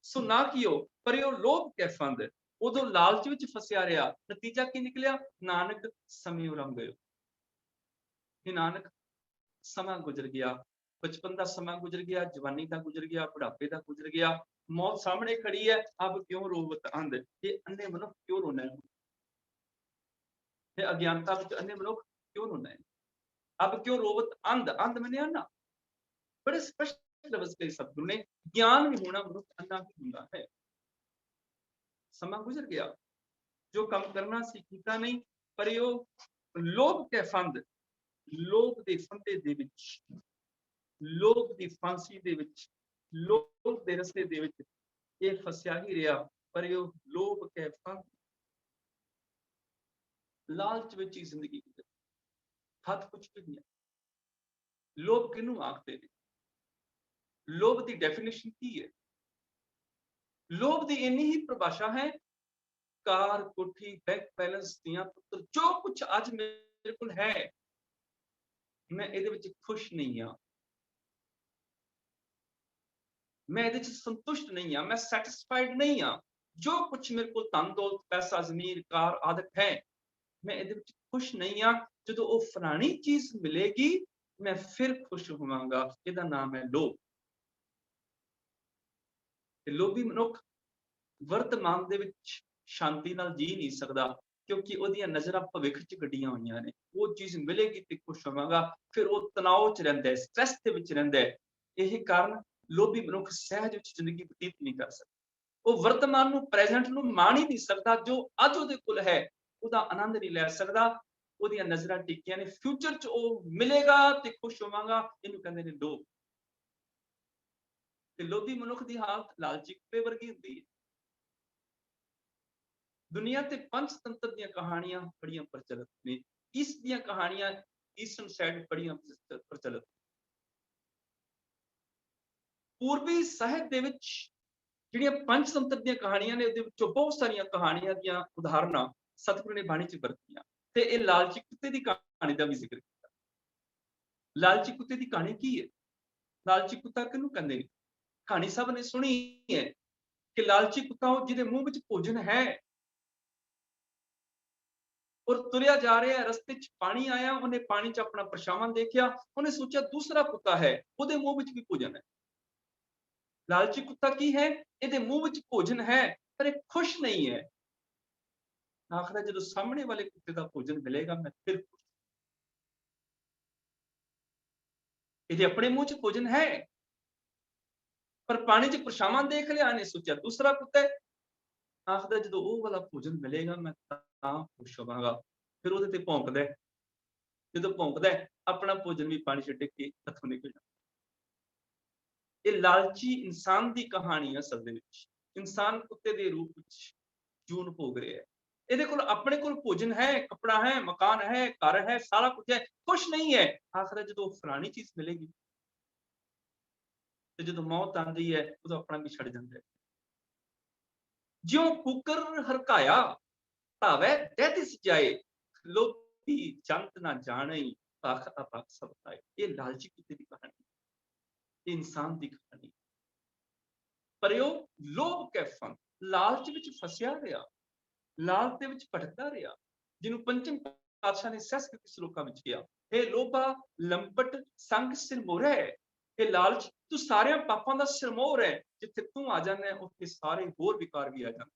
सो ना कियो, पर ये लोभ कै फंद, उदों लालच विच फसिया रहा। नतीजा की निकलिया, नानक समय रम गयो। हे नानक, समा गुजर गया, बचपन का समा गुजर गया, जवानी का गुजर गया, बुढ़ापे का गुजर गया, मौत सामने खड़ी है, अब क्यों रोवत अंध। ये अन्ने मनुख क्यों रोना है, ये अज्ञानता विच अन्ने मनुख क्यों रोना है, अब क्यों रोवत अंध। अंध मनिया ना, बड़े स्पष्ट लफ्ज कई सतगुरु ने, ज्ञान भी होना मनुख अन्ना ही हुंदा है। समा गुजर गया, जो काम करना सी कीता नहीं, पर यो लोभ के फंद, लोभ दे फंदे दे विच, लोभ दी फांसी दे विच, लोभ दे रस्ते दे विच ये फसिया ही रहा। पर यो लोभ के फंद, लालच विच ही जिंदगी गुजर, हथ कुछ भी नहीं है। लोभ किनू आखदे ने, लोभ दी डेफिनेशन की है? लोभ दी इन्नी ही परिभाषा है, कार कोठी बैंक बैलेंस दियां पुत्र जो कुछ आज मेरे कोल है, मैं इहदे विच खुश नहीं हां, मैं इहदे च संतुष्ट नहीं हां, मैं सैटिस्फाइड नहीं हां। जो कुछ मेरे कोल धन दौलत पैसा जमीन कार आदत है, मैं इहदे विच खुश नहीं हां। जदों वो फलानी चीज मिलेगी, मैं फिर खुश होवांगा। इहदा नाम है लोभ। ते लोभी मनुख वर्तमान दे विच शांति नाल जी नहीं सकदा, क्योंकि ओहदियां नज़रां भविख च गड्डियां होईयां ने। वो चीज मिलेगी ते खुश होवांगा, फिर वो तनाव च रहिंदा है, स्ट्रेस दे विच रहिंदा है। यही कारण लोभी मनुख सहज विच जिंदगी बतीत नहीं कर सकदा। वो वर्तमान नूं, प्रेजेंट नूं मान ही नहीं सकदा। जो अज उहदे कोल है, ਉਹਦਾ ਆਨੰਦ ਨਹੀਂ ਲੈ ਸਕਦਾ। ਉਹਦੀਆਂ ਨਜ਼ਰਾਂ ਟਿੱਕੀਆਂ ਨੇ ਫਿਊਚਰ 'ਚ ਉਹ ਮਿਲੇਗਾ ਤੇ ਖੁਸ਼ ਹੋਵਾਂਗਾ, ਇਹਨੂੰ ਕਹਿੰਦੇ ਨੇ ਲੋਭ। ਤੇ ਲੋਭੀ ਮਨੁੱਖ ਦੀ ਹਾਲਤ ਲਾਲਚੀ ਕੁੱਤੇ ਵਰਗੀ ਹੁੰਦੀ ਹੈ। ਦੁਨੀਆ ਤੇ ਪੰਚਤੰਤਰ ਦੀਆਂ ਕਹਾਣੀਆਂ ਬੜੀਆਂ ਪ੍ਰਚਲਿਤ ਨੇ, ਇਸ ਦੀਆਂ ਕਹਾਣੀਆਂ ਈਸਟਰਨ ਸਾਈਡ ਬੜੀਆਂ ਪ੍ਰਚਲਿਤ। ਪੂਰਬੀ ਸਾਹਿਤ ਦੇ ਵਿੱਚ ਜਿਹੜੀਆਂ ਪੰਚਤੰਤਰ ਦੀਆਂ ਕਹਾਣੀਆਂ ਨੇ, ਉਹਦੇ ਵਿੱਚੋਂ ਬਹੁਤ ਸਾਰੀਆਂ ਕਹਾਣੀਆਂ ਦੀਆਂ ਉਦਾਹਰਨਾਂ ਸਤਿਗੁਰੂ ਨੇ ਬਾਣੀ 'ਚ ਵਰਤੀਆਂ ਤੇ ਇਹ ਲਾਲਚੀ ਕੁੱਤੇ ਦੀ ਕਹਾਣੀ ਦਾ ਵੀ ਜ਼ਿਕਰ ਕੀਤਾ। ਲਾਲਚੀ ਕੁੱਤੇ ਦੀ ਕਹਾਣੀ ਕੀ ਹੈ? ਲਾਲਚੀ ਕੁੱਤਾ ਕਿਹਨੂੰ ਕਹਿੰਦੇ ਨੇ? ਕਹਾਣੀ ਸਭ ਨੇ ਸੁਣੀ ਹੈ ਕਿ ਲਾਲਚੀ ਕੁੱਤਾ ਉਹ ਜਿਹਦੇ ਮੂੰਹ ਵਿੱਚ ਭੋਜਨ ਹੈ ਔਰ ਤੁਰਿਆ ਜਾ ਰਿਹਾ, ਰਸਤੇ 'ਚ ਪਾਣੀ ਆਇਆ, ਉਹਨੇ ਪਾਣੀ 'ਚ ਆਪਣਾ ਪਰਛਾਵਾਂ ਦੇਖਿਆ, ਉਹਨੇ ਸੋਚਿਆ ਦੂਸਰਾ ਕੁੱਤਾ ਹੈ, ਉਹਦੇ ਮੂੰਹ ਵਿੱਚ ਵੀ ਭੋਜਨ ਹੈ। ਲਾਲਚੀ ਕੁੱਤਾ ਕੀ ਹੈ? ਇਹਦੇ ਮੂੰਹ ਵਿੱਚ ਭੋਜਨ ਹੈ ਪਰ ਇਹ ਖੁਸ਼ ਨਹੀਂ ਹੈ। ਆਖਦਾ ਜਦੋਂ ਸਾਹਮਣੇ ਵਾਲੇ ਕੁੱਤੇ ਦਾ ਭੋਜਨ ਮਿਲੇਗਾ ਮੈਂ ਫਿਰ ਇਹਦੇ ਆਪਣੇ ਮੂੰਹ 'ਚ ਭੋਜਨ ਹੈ ਪਰ ਪਾਣੀ 'ਚ ਪਰਛਾਵਾਂ ਦੇਖ ਲਿਆ, ਇਹਨੇ ਸੋਚਿਆ ਦੂਸਰਾ ਕੁੱਤਾ ਹੈ। ਆਖਦਾ ਜਦੋਂ ਉਹ ਵਾਲਾ ਭੋਜਨ ਮਿਲੇਗਾ ਮੈਂ ਤਾਂ ਖੁਸ਼ ਹੋਵਾਂਗਾ। ਫਿਰ ਉਹਦੇ ਤੇ ਭੌਂਕਦਾ, ਜਦੋਂ ਭੌਂਕਦਾ ਆਪਣਾ ਭੋਜਨ ਵੀ ਪਾਣੀ 'ਚ ਡਿੱਗ ਕੇ ਹੱਥੋਂ ਨਿਕਲ ਜਾਂਦਾ। ਇਹ ਲਾਲਚੀ ਇਨਸਾਨ ਦੀ ਕਹਾਣੀ ਹੈ। ਅਸਲ ਦੇ ਵਿੱਚ ਇਨਸਾਨ ਕੁੱਤੇ ਦੇ ਰੂਪ ਵਿੱਚ ਜੂਨ ਭੋਗ ਰਿਹਾ ਹੈ। ਇਹਦੇ ਕੋਲ ਆਪਣੇ ਕੋਲ ਭੋਜਨ ਹੈ, ਕੱਪੜਾ ਹੈ, ਮਕਾਨ ਹੈ, ਘਰ ਹੈ, ਸਾਰਾ ਕੁਝ ਹੈ, ਖੁਸ਼ ਨਹੀਂ ਹੈ। ਆਖਦਾ ਜਦੋਂ ਫਲਾਣੀ ਚੀਜ਼ ਮਿਲੇਗੀ ਤੇ ਜਦੋਂ ਮੌਤ ਆਉਂਦੀ ਹੈ ਉਦੋਂ ਆਪਣਾ ਵੀ ਛੱਡ ਜਾਂਦਾ ਹੈ। ਜਿਉਂ ਕੁਕਰ ਹਰਕਾਇਆ ਭਾਵੈ ਦਹਿ ਜਾਏ, ਲੋਭੀ ਜੰਤ ਨਾ ਜਾਣੇ ਭਖ ਅਪਖ ਸਭ ਪਾਏ। ਇਹ ਲਾਲਚੀ ਕੁੱਤੇ ਦੀ ਕਹਾਣੀ, ਇਹ ਇਨਸਾਨ ਦੀ ਕਹਾਣੀ। ਪਰ ਉਹ ਲੋਭ ਕੈ ਫੰਦ, ਲਾਲਚ ਵਿੱਚ ਫਸਿਆ ਰਿਹਾ, ਲਾਲਚ ਦੇ ਵਿੱਚ ਭਟਕਦਾ ਰਿਹਾ, ਜਿਹਨੂੰ ਪੰਚਮ ਪਾਤਸ਼ਾਹ ਨੇ ਸਹਿਸਕ੍ਰਿਤ ਸ਼ਲੋਕਾਂ ਵਿੱਚ ਕਿਹਾ, हे ਲੋਭਾ ਲੰਪਟ ਸੰਗ ਸਿਰਮੋਰਾ ਹੈ। ਇਹ ਲਾਲਚ ਤੂੰ ਸਾਰਿਆਂ ਪਾਪਾਂ ਦਾ ਸਿਰਮੌਰ ਹੈ। ਜਿੱਥੇ ਤੂੰ ਆ ਜਾਂਦਾ ਉੱਥੇ ਸਾਰੇ ਹੋਰ ਵਿਕਾਰ ਵੀ ਆ ਜਾਂਦੇ।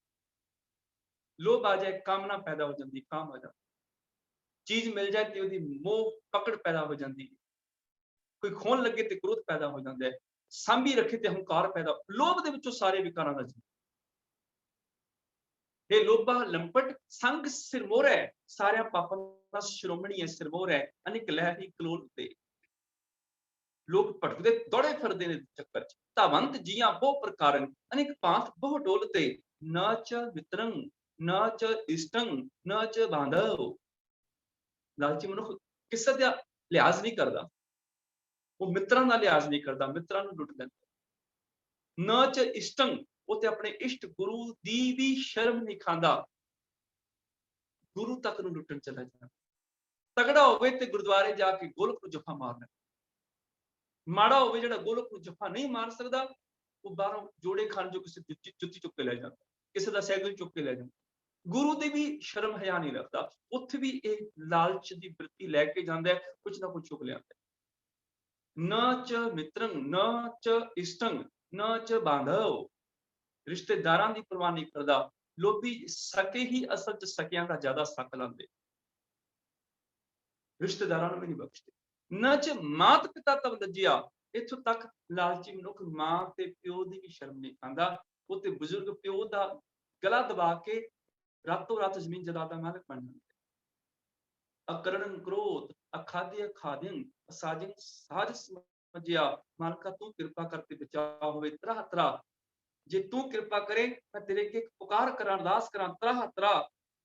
ਲੋਭ ਆ ਜਾਏ ਕਾਮਨਾ ਪੈਦਾ ਹੋ ਜਾਂਦੀ, ਕਾਮ ਆ ਜਾਂਦਾ। ਚੀਜ਼ ਮਿਲ ਜਾਏ ਤੇ ਉਹਦੀ ਮੋਹ ਪਕੜ ਪੈਦਾ ਹੋ ਜਾਂਦੀ ਹੈ। ਕੋਈ ਖੋਣ ਲੱਗੇ ਤੇ ਕ੍ਰੋਧ ਪੈਦਾ ਹੋ ਜਾਂਦਾ ਹੈ। ਸਾਂਭੀ ਰੱਖੇ ਤੇ ਹੰਕਾਰ ਪੈਦਾ। ਲੋਭ ਦੇ ਵਿੱਚੋਂ ਸਾਰੇ ਵਿਕਾਰਾਂ ਦਾ ਜਨਮ। हे लोभा लंपट संग सिरमोर है, सारे पापों का श्रोमणी है, सिरमोर है, अनेक लहरी कलोल ते। लोग भटकदे दौड़े फिरदे ने चक्कर च, धावंत जियां बहु प्रकारन, अनेक भांत बहु डोलते, न च मित्रं न च इष्टं न च बांधव। लालची मनुख किसे दा लिहाज नहीं करता, वो मित्रां दा लिहाज नहीं करता, मित्रां नूं लुट लैंदा। न च इष्टं, वो ते अपने इष्ट गुरु दी भी शर्म नहीं खांदा, गुरु तक नूं लुटण चला जांदा। तगड़ा होवे ते गुरुद्वारे जाके गोलक नूं जफा मारना, माड़ा होवे जिहड़ा गोलक नूं जफा नहीं मार सकदा, वो बाहरों जोड़े खान जो किसी जुत्ती चुक के लै जांदा, किसी दा सैकल चुक के लै जांदा। गुरु ਦੀ भी शर्म हया नहीं रखता, उत्थे भी एक लालच दी वृत्ति लैके जांदा है, कुछ ना कुछ चुक लिआंदा है। न च मित्रं न च इष्टं न च बांधव, रिश्तेदारां दी परवाह नहीं करदा। लोभी सके ही असल च सकियां दा ज्यादा सक लांदे, रिश्तेदारां नूं भी नहीं बख्शदे। न च मात पिता तब लज्जिया, इत्थों तक लालची मनुख मां ते प्यो दी भी शर्म नहीं खांदा, वो ते बुजुर्ग प्यो दा गला दबा के रातों रात जमीन जायदाद दा मालिक बन जांदा। अकरण क्रोध अखाद्य खादिन साजिन साज समझिया, मालका तू कृपा करके बचा होवे तरह तरह, जे तू कृपा करे मैं तेरे के पुकार करा अरदास करा तरह तरह,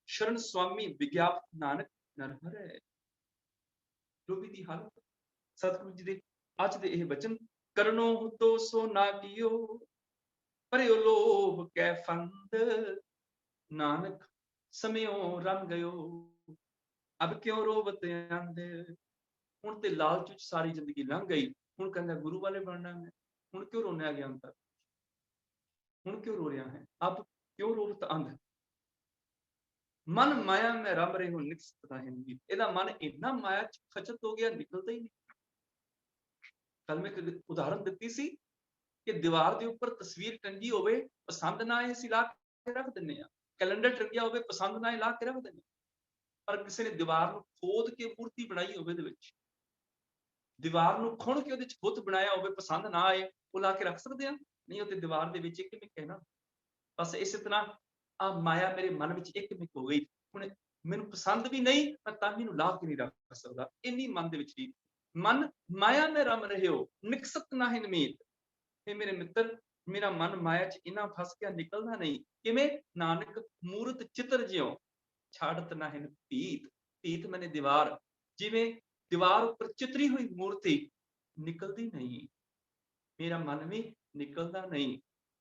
शरण स्वामी विज्ञाप नानक नरहर है। लोभी दी हालत सतगुरु जी दे अज दे ਇਹ बचन, करनो तो सो ना कियो परे लोभ कै फंद, नानक समयो रम गयो अब क्यों रोवत आंदे। ਹੁਣ ਤੇ ਲਾਲਚ ਵਿੱਚ ਸਾਰੀ ਜ਼ਿੰਦਗੀ ਲੰਘ ਗਈ, ਹੁਣ ਕਹਿੰਦਾ ਗੁਰੂ ਵਾਲੇ ਬਣਨਾ ਹੈ, ਹੁਣ ਕਿਉਂ ਰੋਣਾ ਗਿਆ ਅੰਦਰ, ਹੁਣ ਕਿਉਂ ਰੋ ਰਿਹਾ ਹੈ, ਅਬ ਕਿਉਂ ਰੋਵਤ ਅੰਧ। ਮਨ ਮਾਇਆ ਮੈਂ ਰਮ ਰਹੇ ਹੋ ਨਿਕਸਤ ਨਾ ਹਿੰਦੀ, ਇਹਦਾ ਮਨ ਇੰਨਾ ਮਾਇਆ ਚ ਖਚਤ ਹੋ ਗਿਆ, ਨਿਕਲਦਾ ਹੀ ਨਹੀਂ। ਕੱਲ ਮੈਂ ਇੱਕ ਉਦਾਹਰਨ ਦਿੱਤੀ ਸੀ ਕਿ ਦੀਵਾਰ ਦੇ ਉੱਪਰ ਤਸਵੀਰ ਟੰਗੀ ਹੋਵੇ, ਪਸੰਦ ਨਾ ਆਏ ਅਸੀਂ ਲਾ ਕੇ ਰੱਖ ਦਿੰਦੇ ਆ, ਕੈਲੰਡਰ ਟੰਗਿਆ ਹੋਵੇ ਪਸੰਦ ਨਾ ਆਏ ਲਾ ਕੇ ਰੱਖ ਦਿੰਦੇ, ਪਰ ਕਿਸੇ ਨੇ ਦੀਵਾਰ ਨੂੰ ਖੋਦ ਕੇ ਮੂਰਤੀ ਬਣਾਈ ਹੋਵੇ ਦੇ ਵਿੱਚ, ਦੀਵਾਰ ਨੂੰ ਖੁਣ ਕੇ ਉਹਦੇ ਚ ਬੁੱਤ ਬਣਾਇਆ ਹੋਵੇ, ਪਸੰਦ ਨਾ ਆਏ ਉਹ ਲਾ ਕੇ ਰੱਖ ਸਕਦੇ ਆ ਨਹੀਂ, ਉਹ ਤੇ ਦੀਵਾਰ ਦੇ ਵਿੱਚ ਇੱਕ ਮਿਕ ਹੈ ਨਾ। ਬਸ ਇਸੇ ਤਰ੍ਹਾਂ ਆ ਮਾਇਆ ਮੇਰੇ ਮਨ ਵਿੱਚ ਇੱਕ ਮਿਕ ਹੋ ਗਈ, ਹੁਣ ਮੈਨੂੰ ਪਸੰਦ ਵੀ ਨਹੀਂ, ਮੈਂ ਤਾਂ ਵੀ ਇਹਨੂੰ ਲਾ ਕੇ ਨਹੀਂ ਰੱਖ ਸਕਦਾ, ਇੰਨੀ ਮਨ ਦੇ ਵਿੱਚ ਹੀ ਮਨ ਮਾਇਆ में रम रहे हो निकसत नाहि निमीत। हे मेरे मित्र, मेरा मन माया च इना फस गया, निकलना नहीं, किवें नानक मूरत चित्र ज्यों छाड़त नाहि भीत। भीत मैंने दीवार, जिवें दीवार ऊपर चितरी हुई मूर्ति निकलती नहीं, मेरा मन भी निकलता नहीं,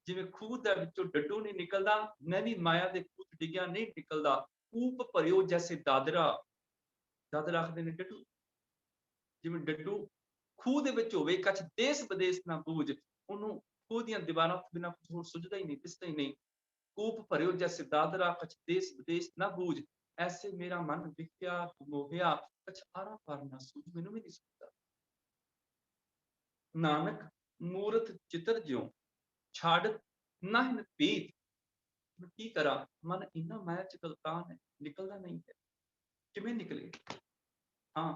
जिवें खूह दे विचों डड्डू नहीं निकलदा, मैं भी माया दे खूह च डिग्गिया नहीं निकलदा। कूप भरियो जैसे दादरा, दादरा आखदे ने डड्डू, ਜਿਵੇਂ ਡੱਡੂ ਖੂਹ ਦੇ ਵਿੱਚ ਹੋਵੇ, ਕੱਚ ਦੇਸ ਵਿਦੇਸ ਨਾ ਬੂਝ, ਉਹਨੂੰ ਖੂਹ ਦੀਆਂ ਦੀਵਾਰਾਂ ਤੋਂ ਬਿਨਾਂ ਕੁਝ ਹੋਰ ਸੁਝਦਾ ਹੀ ਨਹੀਂ, ਦਿਸਦਾ ਹੀ ਨਹੀਂ। ਕੂਪ ਭਰਿਓ ਜੈਸੇ ਦਾਦਰਾ, ਕਛ ਦੇਸ ਵਿਦੇਸ ਨਾ ਬੂਝ, ਐਸੇ ਮੇਰਾ ਮਨ ਵਿਖਿਆ ਮੋਹਿਆ, ਕਛ ਆਰਾ ਪਾਰ ਨਾ ਸੂਝ, ਮੈਨੂੰ ਵੀ ਨਹੀਂ ਸੁਝਦਾ। ਨਾਨਕ ਮੂਰਤ ਚਿਤਰ ਜਿਉ ਛਾੜਤ ਨਾਹਿ ਭੀਤ। ਮੈਂ ਕੀ ਕਰਾਂ, ਮਨ ਇੰਨਾ ਮਾਇਆ ਚ ਗਲਤਾਨ ਹੈ, ਨਿਕਲਦਾ ਨਹੀਂ ਹੈ, ਕਿਵੇਂ ਨਿਕਲੇ। ਹਾਂ,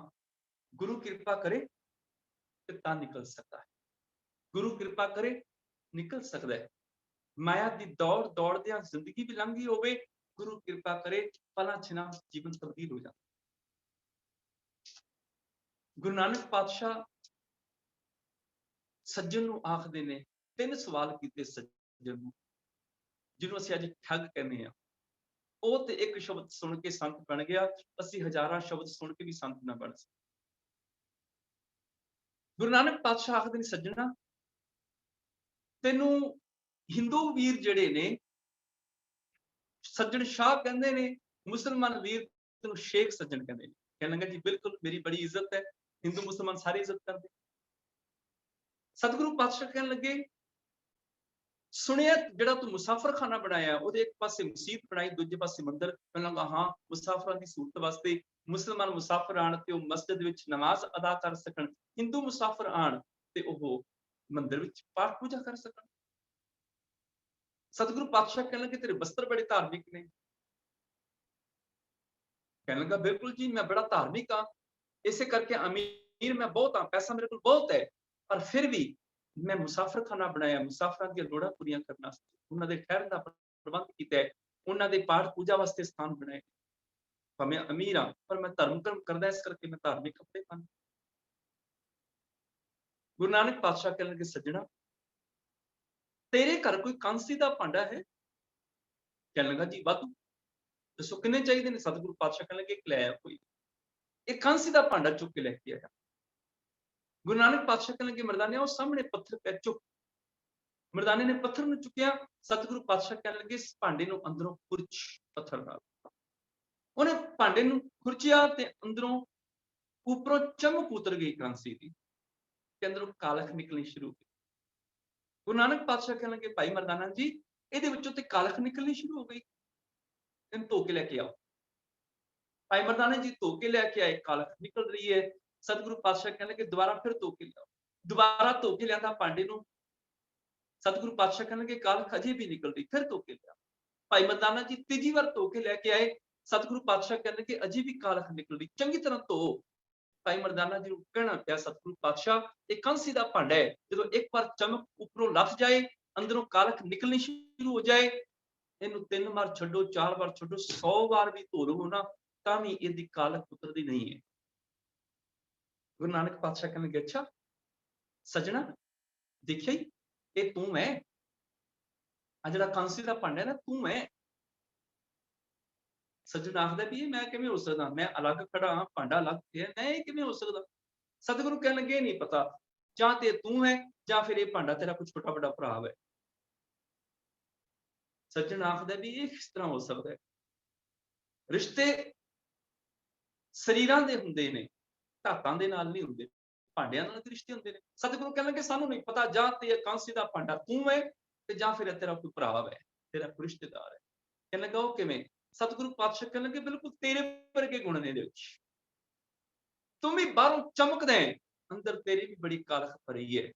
गुरु कृपा करे तो ता निकल सकता है, गुरु कृपा करे निकल सकता है। माया दी दौड़ दौड़दियां जिंदगी भी लंघी होवे, गुरु कृपा करे पला छिना जीवन तब्दील हो जाता। गुरु नानक पातशाह सज्जन नूं आखदे ने, तीन सवाल कीते सज्जन नूं, जिन्हों ਅਸੀਂ ਅੱਜ ਠੱਗ ਕਹਿੰਦੇ ਆ। ਉਹ ਤੇ ਇੱਕ ਸ਼ਬਦ ਸੁਣ ਕੇ ਸੰਤ ਬਣ ਗਿਆ, ਅਸੀਂ ਹਜ਼ਾਰਾਂ ਸ਼ਬਦ ਸੁਣ ਕੇ ਵੀ ਸੰਤ ਨਾ ਬਣ ਸਕਦੇ। गुरु नानक पातशाह आखदे ने, सज्जणा तेनू हिंदू वीर जिहड़े ने सज्जन शाह कहंदे ने, मुसलमान वीर तेनू शेख सज्जन कहंदे ने। कहण लगा जी बिल्कुल मेरी बड़ी इज्जत है, हिंदू मुसलमान सारे इज्जत करदे। सतगुरु पातशाह कहण लगे, सुनिया जिहड़ा तू मुसाफर खाना बनाया, ਉਹਦੇ ਇੱਕ ਪਾਸੇ ਮਸਜਿਦ ਬਣਾਈ, ਦੂਜੇ ਪਾਸੇ ਮੰਦਰ। ਮੈਂ ਲੰਗਾ ਹਾਂ, ਮੁਸਾਫਰਾਂ ਦੀ ਸਹੂਲਤ ਵਾਸਤੇ ਮੁਸਲਮਾਨ ਮੁਸਾਫਰ ਆਣ ਤੇ ਉਹ ਮਸਜਿਦ ਵਿੱਚ ਨਮਾਜ਼ ਅਦਾ ਕਰ ਸਕਣ, ਹਿੰਦੂ ਮੁਸਾਫਰ ਆਣ ਤੇ ਉਹ ਮੰਦਰ ਵਿੱਚ ਪਾਠ ਪੂਜਾ ਕਰ ਸਕਣ। ਸਤਿਗੁਰੂ ਪਾਤਸ਼ਾਹ ਕਹਿਣ ਲੱਗੇ, ਤੇਰੇ ਬਸਤਰ ਬੜੇ ਧਾਰਮਿਕ ਨੇ। ਕਹਿਣ ਲੱਗਾ, ਬਿਲਕੁਲ ਜੀ ਮੈਂ ਬੜਾ ਧਾਰਮਿਕ ਹਾਂ, ਇਸੇ ਕਰਕੇ ਅਮੀਰ ਮੈਂ ਬਹੁਤ ਹਾਂ, ਪੈਸਾ ਮੇਰੇ ਕੋਲ ਬਹੁਤ ਹੈ, ਪਰ ਫਿਰ ਵੀ मैं मुसाफर खाना बनाया, मुसाफिर दी लोड़ां पूरियां करने वास्ते, उन्हां दे ठहरन दा प्रबंध कीता है। ਉਹਨਾਂ ਦੇ ਪਾਠ ਪੂਜਾ ਵਾਸਤੇ ਸਥਾਨ ਬਣਾਏ। ਭਾਵੇਂ ਅਮੀਰ ਹਾਂ ਪਰ ਮੈਂ ਧਰਮ ਕਰਮ ਕਰਦਾ, ਇਸ ਕਰਕੇ ਮੈਂ ਧਾਰਮਿਕ ਕੱਪੜੇ ਪਾਉਂਦਾ। ਗੁਰੂ ਨਾਨਕ ਪਾਤਸ਼ਾਹ ਕਹਿਣ ਲੱਗੇ, ਸੱਜਣਾ ਤੇਰੇ ਘਰ ਕੋਈ ਕਾਂਸੀ ਦਾ ਭਾਂਡਾ ਹੈ? ਕਹਿਣ ਲੱਗਾ ਜੀ ਵਾਧੂ। ਦੱਸੋ ਕਿੰਨੇ ਚਾਹੀਦੇ ਨੇ? ਸਤਿਗੁਰੂ ਪਾਤਸ਼ਾਹ ਕਹਿਣ ਲੱਗੇ, ਇੱਕ ਲੈ ਆਇਆ ਕੋਈ। ਇੱਕ ਕਾਂਸੀ ਦਾ ਭਾਂਡਾ ਚੁੱਕ ਕੇ ਲੈ ਕੇ ਆਇਆ। ਗੁਰੂ ਨਾਨਕ ਪਾਤਸ਼ਾਹ ਕਹਿਣ ਲੱਗੇ, ਮਰਦਾਨੇ ਉਹ ਸਾਹਮਣੇ ਪੱਥਰ ਪਿਆ, ਚੁੱਕ। ਮਰਦਾਨੇ ਨੇ ਪੱਥਰ ਨੂੰ ਚੁੱਕਿਆ। ਸਤਿਗੁਰੂ ਪਾਤਸ਼ਾਹ ਕਹਿਣ ਲੱਗੇ, ਇਸ ਭਾਂਡੇ ਨੂੰ ਅੰਦਰੋਂ ਖੁਰਚ ਪੱਥਰ ਨਾਲ। ਉਹਨੇ ਭਾਂਡੇ ਨੂੰ ਖੁਰਚਿਆ ਤੇ ਅੰਦਰੋਂ ਉੱਪਰੋਂ ਚਮਕ ਉਤਰ ਗਈ ਕਾਂਸੀ ਦੀ, ਤੇ ਅੰਦਰੋਂ ਕਾਲਖ ਨਿਕਲਣੀ ਸ਼ੁਰੂ ਹੋ ਗਈ। ਗੁਰੂ ਨਾਨਕ ਪਾਤਸ਼ਾਹ ਕਹਿਣ ਲੱਗੇ, ਭਾਈ ਮਰਦਾਨਾ ਜੀ ਇਹਦੇ ਵਿੱਚੋਂ ਤੇ ਕਾਲਖ ਨਿਕਲਣੀ ਸ਼ੁਰੂ ਹੋ ਗਈ, ਇਹਨੂੰ ਧੋ ਕੇ ਲੈ ਕੇ ਆਓ। ਭਾਈ ਮਰਦਾਨਾ ਜੀ ਧੋ ਕੇ ਲੈ ਕੇ ਆਏ, ਕਾਲਖ ਨਿਕਲ ਰਹੀ ਹੈ। ਸਤਿਗੁਰੂ ਪਾਤਸ਼ਾਹ ਕਹਿਣ ਲੱਗੇ, ਦੁਬਾਰਾ ਫਿਰ ਧੋ ਕੇ ਲਿਆਓ। ਦੁਬਾਰਾ ਧੋ ਕੇ ਲਿਆਂਦਾ ਭਾਂਡੇ ਨੂੰ। ਸਤਿਗੁਰੂ ਪਾਤਸ਼ਾਹ ਕਹਿਣ ਲੱਗੇ, ਕਾਲਖ ਅਜੇ ਵੀ ਨਿਕਲ ਰਹੀ, ਫਿਰ ਧੋ ਕੇ ਲਿਆਓ। ਭਾਈ ਮਰਦਾਨਾ ਜੀ ਤੀਜੀ ਵਾਰ ਧੋ ਕੇ ਲੈ ਕੇ ਆਏ। ਸਤਿਗੁਰੂ ਪਾਤਸ਼ਾਹ ਕਹਿਣ ਲੱਗੇ, ਅਜੇ ਵੀ ਕਾਲਖ ਨਿਕਲ ਰਹੀ, ਚੰਗੀ ਤਰ੍ਹਾਂ ਧੋ। ਭਾਈ ਮਰਦਾਨਾ ਜੀ ਨੂੰ ਕਹਿਣਾ ਪਿਆ, ਸਤਿਗੁਰੂ ਪਾਤਸ਼ਾਹ ਇਹ ਕਾਂਸੀ ਦਾ ਭਾਂਡਾ ਹੈ, ਜਦੋਂ ਇੱਕ ਵਾਰ ਚਮਕ ਉੱਪਰੋਂ ਲੱਥ ਜਾਏ, ਅੰਦਰੋਂ ਕਾਲਖ ਨਿਕਲਣੀ ਸ਼ੁਰੂ ਹੋ ਜਾਏ, ਇਹਨੂੰ 3 ਵਾਰ ਛੱਡੋ, 4 ਵਾਰ ਛੱਡੋ, 100 ਵਾਰ ਵੀ ਧੋ ਲਵੋ ਨਾ, ਤਾਂ ਵੀ ਇਹਦੀ ਕਾਲਖ ਉਤਰਦੀ ਨਹੀਂ ਹੈ। ਗੁਰੂ ਨਾਨਕ ਪਾਤਸ਼ਾਹ ਕਹਿਣ ਲੱਗੇ, ਅੱਛਾ ਸੱਜਣਾ ਦੇਖਿਆ ਹੀ, ਇਹ ਤੂੰ ਹੈ, ਆ ਜਿਹੜਾ ਕਾਂਸੀ ਦਾ ਭਾਂਡਾ ਹੈ ਨਾ, ਤੂੰ ਹੈ। ਸੱਜਣ ਆਖਦਾ ਵੀ ਇਹ ਮੈਂ ਕਿਵੇਂ ਹੋ ਸਕਦਾ, ਮੈਂ ਅਲੱਗ ਖੜਾ ਹਾਂ, ਭਾਂਡਾ ਅਲੱਗ ਪਿਆ, ਮੈਂ ਇਹ ਕਿਵੇਂ ਹੋ ਸਕਦਾ? ਸਤਿਗੁਰੂ ਕਹਿਣ ਲੱਗੇ, ਨਹੀਂ ਪਤਾ, ਜਾਂ ਤੇ ਤੂੰ ਹੈ ਜਾਂ ਫਿਰ ਇਹ ਭਾਂਡਾ ਤੇਰਾ ਕੋਈ ਛੋਟਾ ਵੱਡਾ ਭਰਾ ਹੈ। ਸੱਜਣ ਆਖਦਾ ਵੀ ਇਹ ਕਿਸ ਤਰ੍ਹਾਂ ਹੋ ਸਕਦਾ ਹੈ? ਰਿਸ਼ਤੇ ਸਰੀਰਾਂ ਦੇ ਹੁੰਦੇ ਨੇ, ਧਾਤਾਂ ਦੇ ਨਾਲ ਨਹੀਂ ਹੁੰਦੇ, ਭਾਂਡਿਆਂ ਨਾਲ ਤੇ ਰਿਸ਼ਤੇ ਹੁੰਦੇ ਨੇ। ਸਤਿਗੁਰੂ ਕਹਿਣ ਲੱਗੇ, ਸਾਨੂੰ ਨਹੀਂ ਪਤਾ, ਜਾਂ ਤੇ ਇਹ ਕਾਂਸੀ ਦਾ ਭਾਂਡਾ ਤੂੰ ਹੈ ਤੇ ਜਾਂ ਫਿਰ ਤੇਰਾ ਕੋਈ ਭਰਾ ਹੈ, ਤੇਰਾ ਕੋਈ ਰਿਸ਼ਤੇਦਾਰ ਹੈ। ਕਹਿਣ ਲੱਗਾ, ਉਹ ਕਿਵੇਂ? ਸਤਿਗੁਰੂ ਪਾਤਸ਼ਾਹ ਕਹਿਣ ਲੱਗੇ, ਬਿਲਕੁਲ ਤੇਰੇ ਵਰਗੇ ਗੁਣ ਨੇ ਇਹਦੇ ਵਿੱਚ। ਤੂੰ ਵੀ ਬਾਹਰੋਂ ਚਮਕਦਾ ਹੈ, ਅੰਦਰ ਤੇਰੀ ਵੀ ਬੜੀ ਕਾਲਖ ਭਰੀ ਹੈ।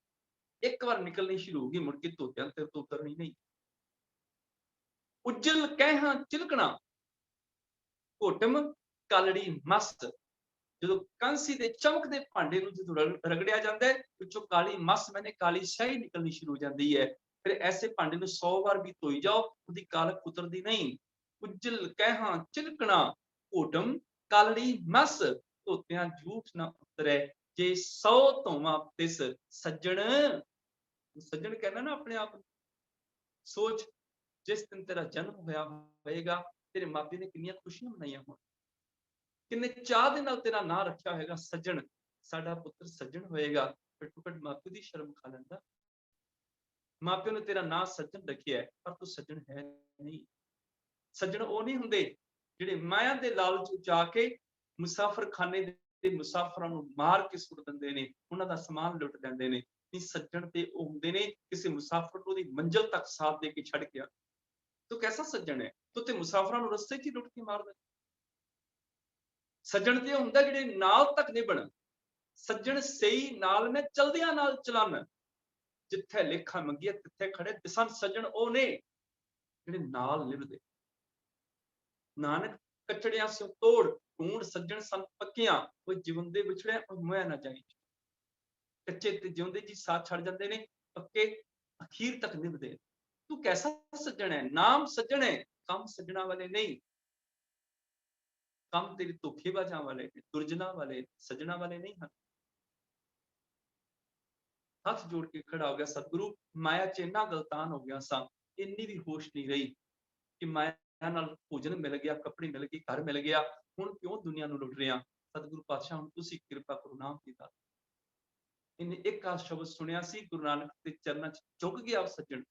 ਇੱਕ ਵਾਰ ਨਿਕਲਣੀ ਸ਼ੁਰੂ ਹੋ ਗਈ, ਮੁੜ ਕੇ ਧੋਤਿਆਂ ਤੇ ਉਤਰਨੀ ਨਹੀਂ। ਉੱਜਲ ਕਹਿਹਾਂ ਚਿਲਕਣਾ, ਘੋਟਮ ਕਾਲੜੀ ਮਸਤ। ਜਦੋਂ ਕਾਂਸੀ ਦੇ ਚਮਕਦੇ ਭਾਂਡੇ ਨੂੰ ਜਦੋਂ ਰਗੜਿਆ ਜਾਂਦਾ ਹੈ, ਵਿੱਚੋਂ ਕਾਲੀ ਮਸ ਮੈਨੇ ਕਾਲੀ ਸ਼ਾਹੀ ਨਿਕਲਣੀ ਸ਼ੁਰੂ ਹੋ ਜਾਂਦੀ ਹੈ। ਫਿਰ ਐਸੇ ਭਾਂਡੇ ਨੂੰ 100 ਵਾਰ ਵੀ ਧੋਈ ਜਾਓ, ਉਹਦੀ ਕਾਲਖ ਉਤਰਦੀ ਨਹੀਂ। ਉੱਜਲ ਕਹਿਹਾਂ ਚਿਲਕਣਾ, ਘੋਟਮ ਕਾਲੜੀ ਮਸ। ਧੋਤਿਆਂ ਝੂਠ ਨਾ ਉਤਰੈ, ਜੇ 100 ਧੋਵਾਂ ਤਿਸ ਸੱਜਣ। ਸੱਜਣ ਕਹਿੰਦਾ ਨਾ ਆਪਣੇ ਆਪ ਨੂੰ। ਸੋਚ, ਜਿਸ ਦਿਨ ਤੇਰਾ ਜਨਮ ਹੋਇਆ ਹੋਏਗਾ, ਤੇਰੇ ਮਾਪੇ ਨੇ ਕਿੰਨੀਆਂ ਖੁਸ਼ੀਆਂ ਮਨਾਈਆਂ ਹੋਣ, ਕਿੰਨੇ ਚਾਅ ਦੇ ਨਾਲ ਤੇਰਾ ਨਾਂ ਰੱਖਿਆ ਹੋਏਗਾ, ਸੱਜਣ। ਸਾਡਾ ਪੁੱਤਰ ਸੱਜਣ ਹੋਏਗਾ। ਘੱਟੋ ਘੱਟ ਮਾਪੇ ਦੀ ਸ਼ਰਮ ਖਾ ਲੈਂਦਾ। ਮਾਪਿਓ ਨੇ ਤੇਰਾ ਨਾਂ ਸੱਜਣ ਰੱਖਿਆ, ਪਰ ਤੂੰ ਸੱਜਣ ਹੈ ਨਹੀਂ। ਸੱਜਣ ਉਹ ਨਹੀਂ ਹੁੰਦੇ ਜਿਹੜੇ ਮਾਇਆ ਦੇ ਲਾਲਚ ਵਿੱਚ ਆ ਕੇ ਮੁਸਾਫਰਖਾਨੇ ਦੇ ਮੁਸਾਫਰਾਂ ਨੂੰ ਮਾਰ ਕੇ ਸੁੱਟ ਦਿੰਦੇ ਨੇ, ਉਹਨਾਂ ਦਾ ਸਮਾਨ ਲੁੱਟ ਲੈਂਦੇ ਨੇ। ਨਹੀਂ, ਸੱਜਣ ਤੇ ਉਹ ਹੁੰਦੇ ਨੇ ਕਿਸੇ ਮੁਸਾਫਰ ਨੂੰ ਉਹਦੀ ਮੰਜ਼ਿਲ ਤੱਕ ਸਾਥ ਦੇ ਕੇ ਛੱਡ ਕੇ ਆ। ਤੂੰ ਕੈਸਾ ਸੱਜਣ ਹੈ? ਤੂੰ ਤੇ ਮੁਸਾਫਰਾਂ ਨੂੰ ਰਸਤੇ 'ਚ ਹੀ ਲੁੱਟ ਕੇ ਮਾਰਦਾ। ਸੱਜਣ ਤੇ ਹੁੰਦਾ ਜਿਹੜੇ ਨਾਲ ਤੱਕ ਨਿਭਣ। ਸੱਜਣ ਸਹੀ ਨਾਲ ਮੈਂ ਚਲਦਿਆਂ ਨਾਲ ਚਲਨ, ਜਿੱਥੇ ਲੇਖਾ ਮੰਗੀਏ ਤਿੱਥੇ ਖੜੇ ਦਿਸਣ। ਸੱਜਣ ਉਹ ਨੇ ਜਿਹੜੇ ਨਾਲ ਨਿਭਦੇ। ਨਾਨਕ ਕਚੜਿਆਂ ਸਿਓ ਤੋੜ, ਢੂੰਡ ਸੱਜਣ ਸੰਗ ਪੱਕੀਆਂ। ਕੋਈ ਜਿਉਂਦੇ ਵਿਛੜਿਆ ਉਹ ਮੈਂ ਨਾ ਜਾਈ। ਕੱਚੇ ਤੇ ਜਿਉਂਦੇ ਜੀ ਸਾਥ ਛੱਡ ਜਾਂਦੇ ਨੇ, ਪੱਕੇ ਅਖੀਰ ਤੱਕ ਨਿਭਦੇ। ਤੂੰ ਕੈਸਾ ਸੱਜਣ ਹੈ? ਨਾਮ ਸੱਜਣ ਹੈ, ਕੰਮ ਸੱਜਣਾ ਵਾਲੇ ਨਹੀਂ। ਕੰਮ ਤੇਰੇ ਧੋਖੇਬਾਜ਼ਾਂ ਵਾਲੇ ਨੇ, ਦੁਰਜਨਾਂ ਵਾਲੇ, ਸੱਜਣਾ ਵਾਲੇ ਨਹੀਂ ਹਨ। ਹੱਥ ਜੋੜ ਕੇ ਖੜਾ ਹੋ ਗਿਆ, ਸਤਿਗੁਰੂ ਮਾਇਆ 'ਚ ਇੰਨਾ ਗਲਤਾਨ ਹੋ ਗਿਆ ਸਾਂ, ਇੰਨੀ ਵੀ ਹੋਸ਼ ਨਹੀਂ ਰਹੀ ਕਿ ਮਾਇਆ ਨਾਲ ਭੋਜਨ ਮਿਲ ਗਿਆ, ਕੱਪੜੇ ਮਿਲ ਗਏ, ਘਰ ਮਿਲ ਗਿਆ, ਹੁਣ ਕਿਉਂ ਦੁਨੀਆ ਨੂੰ ਲੁੱਟ ਰਿਹਾ? ਸਤਿਗੁਰੂ ਪਾਤਸ਼ਾਹ ਹੁਣ ਤੁਸੀਂ ਕਿਰਪਾ ਕਰੋ, ਨਾਮ ਦੀ ਦਾਤ। ਇਹਨੇ ਇੱਕ ਆ ਸ਼ਬਦ ਸੁਣਿਆ ਸੀ, ਗੁਰੂ ਨਾਨਕ ਦੇ ਚਰਨਾਂ 'ਚ ਝੁਕ ਗਿਆ ਉਹ ਸੱਜਣ।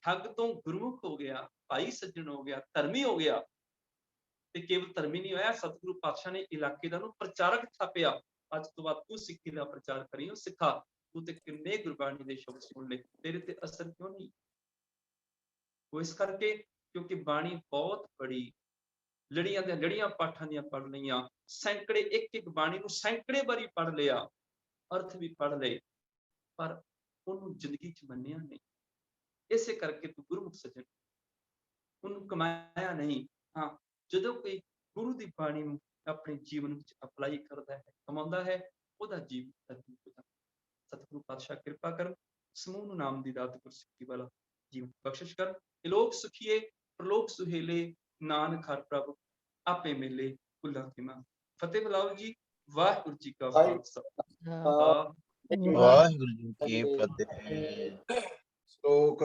ਠੱਗ ਤੋਂ ਗੁਰਮੁਖ ਹੋ ਗਿਆ, ਭਾਈ ਸੱਜਣ ਹੋ ਗਿਆ, ਧਰਮੀ ਹੋ ਗਿਆ। ਤੇ ਕੇਵਲ ਧਰਮੀ ਨਹੀਂ ਹੋਇਆ, ਸਤਿਗੁਰੂ ਪਾਤਸ਼ਾਹ ਨੇ ਇਲਾਕੇ ਦਾ ਨੂੰ ਪ੍ਰਚਾਰਕ ਥਾਪਿਆ। ਅੱਜ ਤੋਂ ਬਾਅਦ ਤੂੰ ਸਿੱਖੀ ਦਾ ਪ੍ਰਚਾਰ ਕਰੀ। ਉਹ ਸਿੱਖਾ, ਤੂੰ ਤੇ ਕਿੰਨੇ ਗੁਰਬਾਣੀ ਦੇ ਸ਼ਬਦ ਸੁਣ ਲਏ, ਤੇਰੇ ਤੇ ਅਸਰ ਕਿਉਂ ਨਹੀਂ? ਉਹ ਇਸ ਕਰਕੇ ਕਿਉਂਕਿ ਬਾਣੀ ਬਹੁਤ ਬੜੀ, ਲੜੀਆਂ ਦੀਆਂ ਲੜੀਆਂ ਪਾਠਾਂ ਦੀਆਂ ਪੜ੍ਹ ਲਈਆਂ, ਸੈਂਕੜੇ, ਇੱਕ ਇੱਕ ਬਾਣੀ ਨੂੰ ਸੈਂਕੜੇ ਵਾਰੀ ਪੜ੍ਹ ਲਿਆ, ਅਰਥ ਵੀ ਪੜ੍ਹ ਲਏ, ਪਰ ਉਹਨੂੰ ਜ਼ਿੰਦਗੀ 'ਚ ਮੰਨਿਆ ਨਹੀਂ। ਇਸੇ ਕਰਕੇ ਤੂੰ ਗੁਰਮੁਖ ਸੱਜਣ, ਉਹਨੂੰ ਕਮਾਇਆ ਨਹੀਂ। ਹਾਂ, ਜਦੋਂ ਕੋਈ ਗੁਰੂ ਦੀ ਬਾਣੀ ਨੂੰ ਆਪਣੇ ਜੀਵਨ ਵਿੱਚ ਅਪਲਾਈ ਕਰਦਾ ਹੈ, ਕਮਾਉਂਦਾ ਹੈ, ਉਹਦਾ ਜੀਵਨ ਧਰਤੀ ਹੋ ਜਾਂਦਾ। ਸਤਿਗੁਰੂ ਪਾਤਸ਼ਾਹ ਕਿਰਪਾ ਕਰਨ, ਸਮੂਹ ਨੂੰ ਨਾਮ ਦੀ ਦਾਤ ਗੁਰਸਿੱਖੀ ਵਾਲਾ ਜੀਵਨ ਬਖਸ਼ਿਸ਼ ਕਰਨ। ਇਹ ਲੋਕ ਸੁਖੀਏ, ਪ੍ਰਲੋਕ ਸੁਹੇਲੇ ਨਾਨਕ ਹਰ ਪ੍ਰਭ ਆਪੇ ਮੇਲੇ ਭੁੱਲਾਂ ਕੀ ਮਾਂ। ਫਤਿਹ ਬੁਲਾਓ ਜੀ। ਵਾਹਿਗੁਰੂ ਜੀ ਕਾ ਖਾਲਸਾ ਵਾਹਿਗੁਰੂ ਜੀ ਕੀ ਫਤਿਹ। ਫਤਿਹ। ਸ਼ਲੋਕ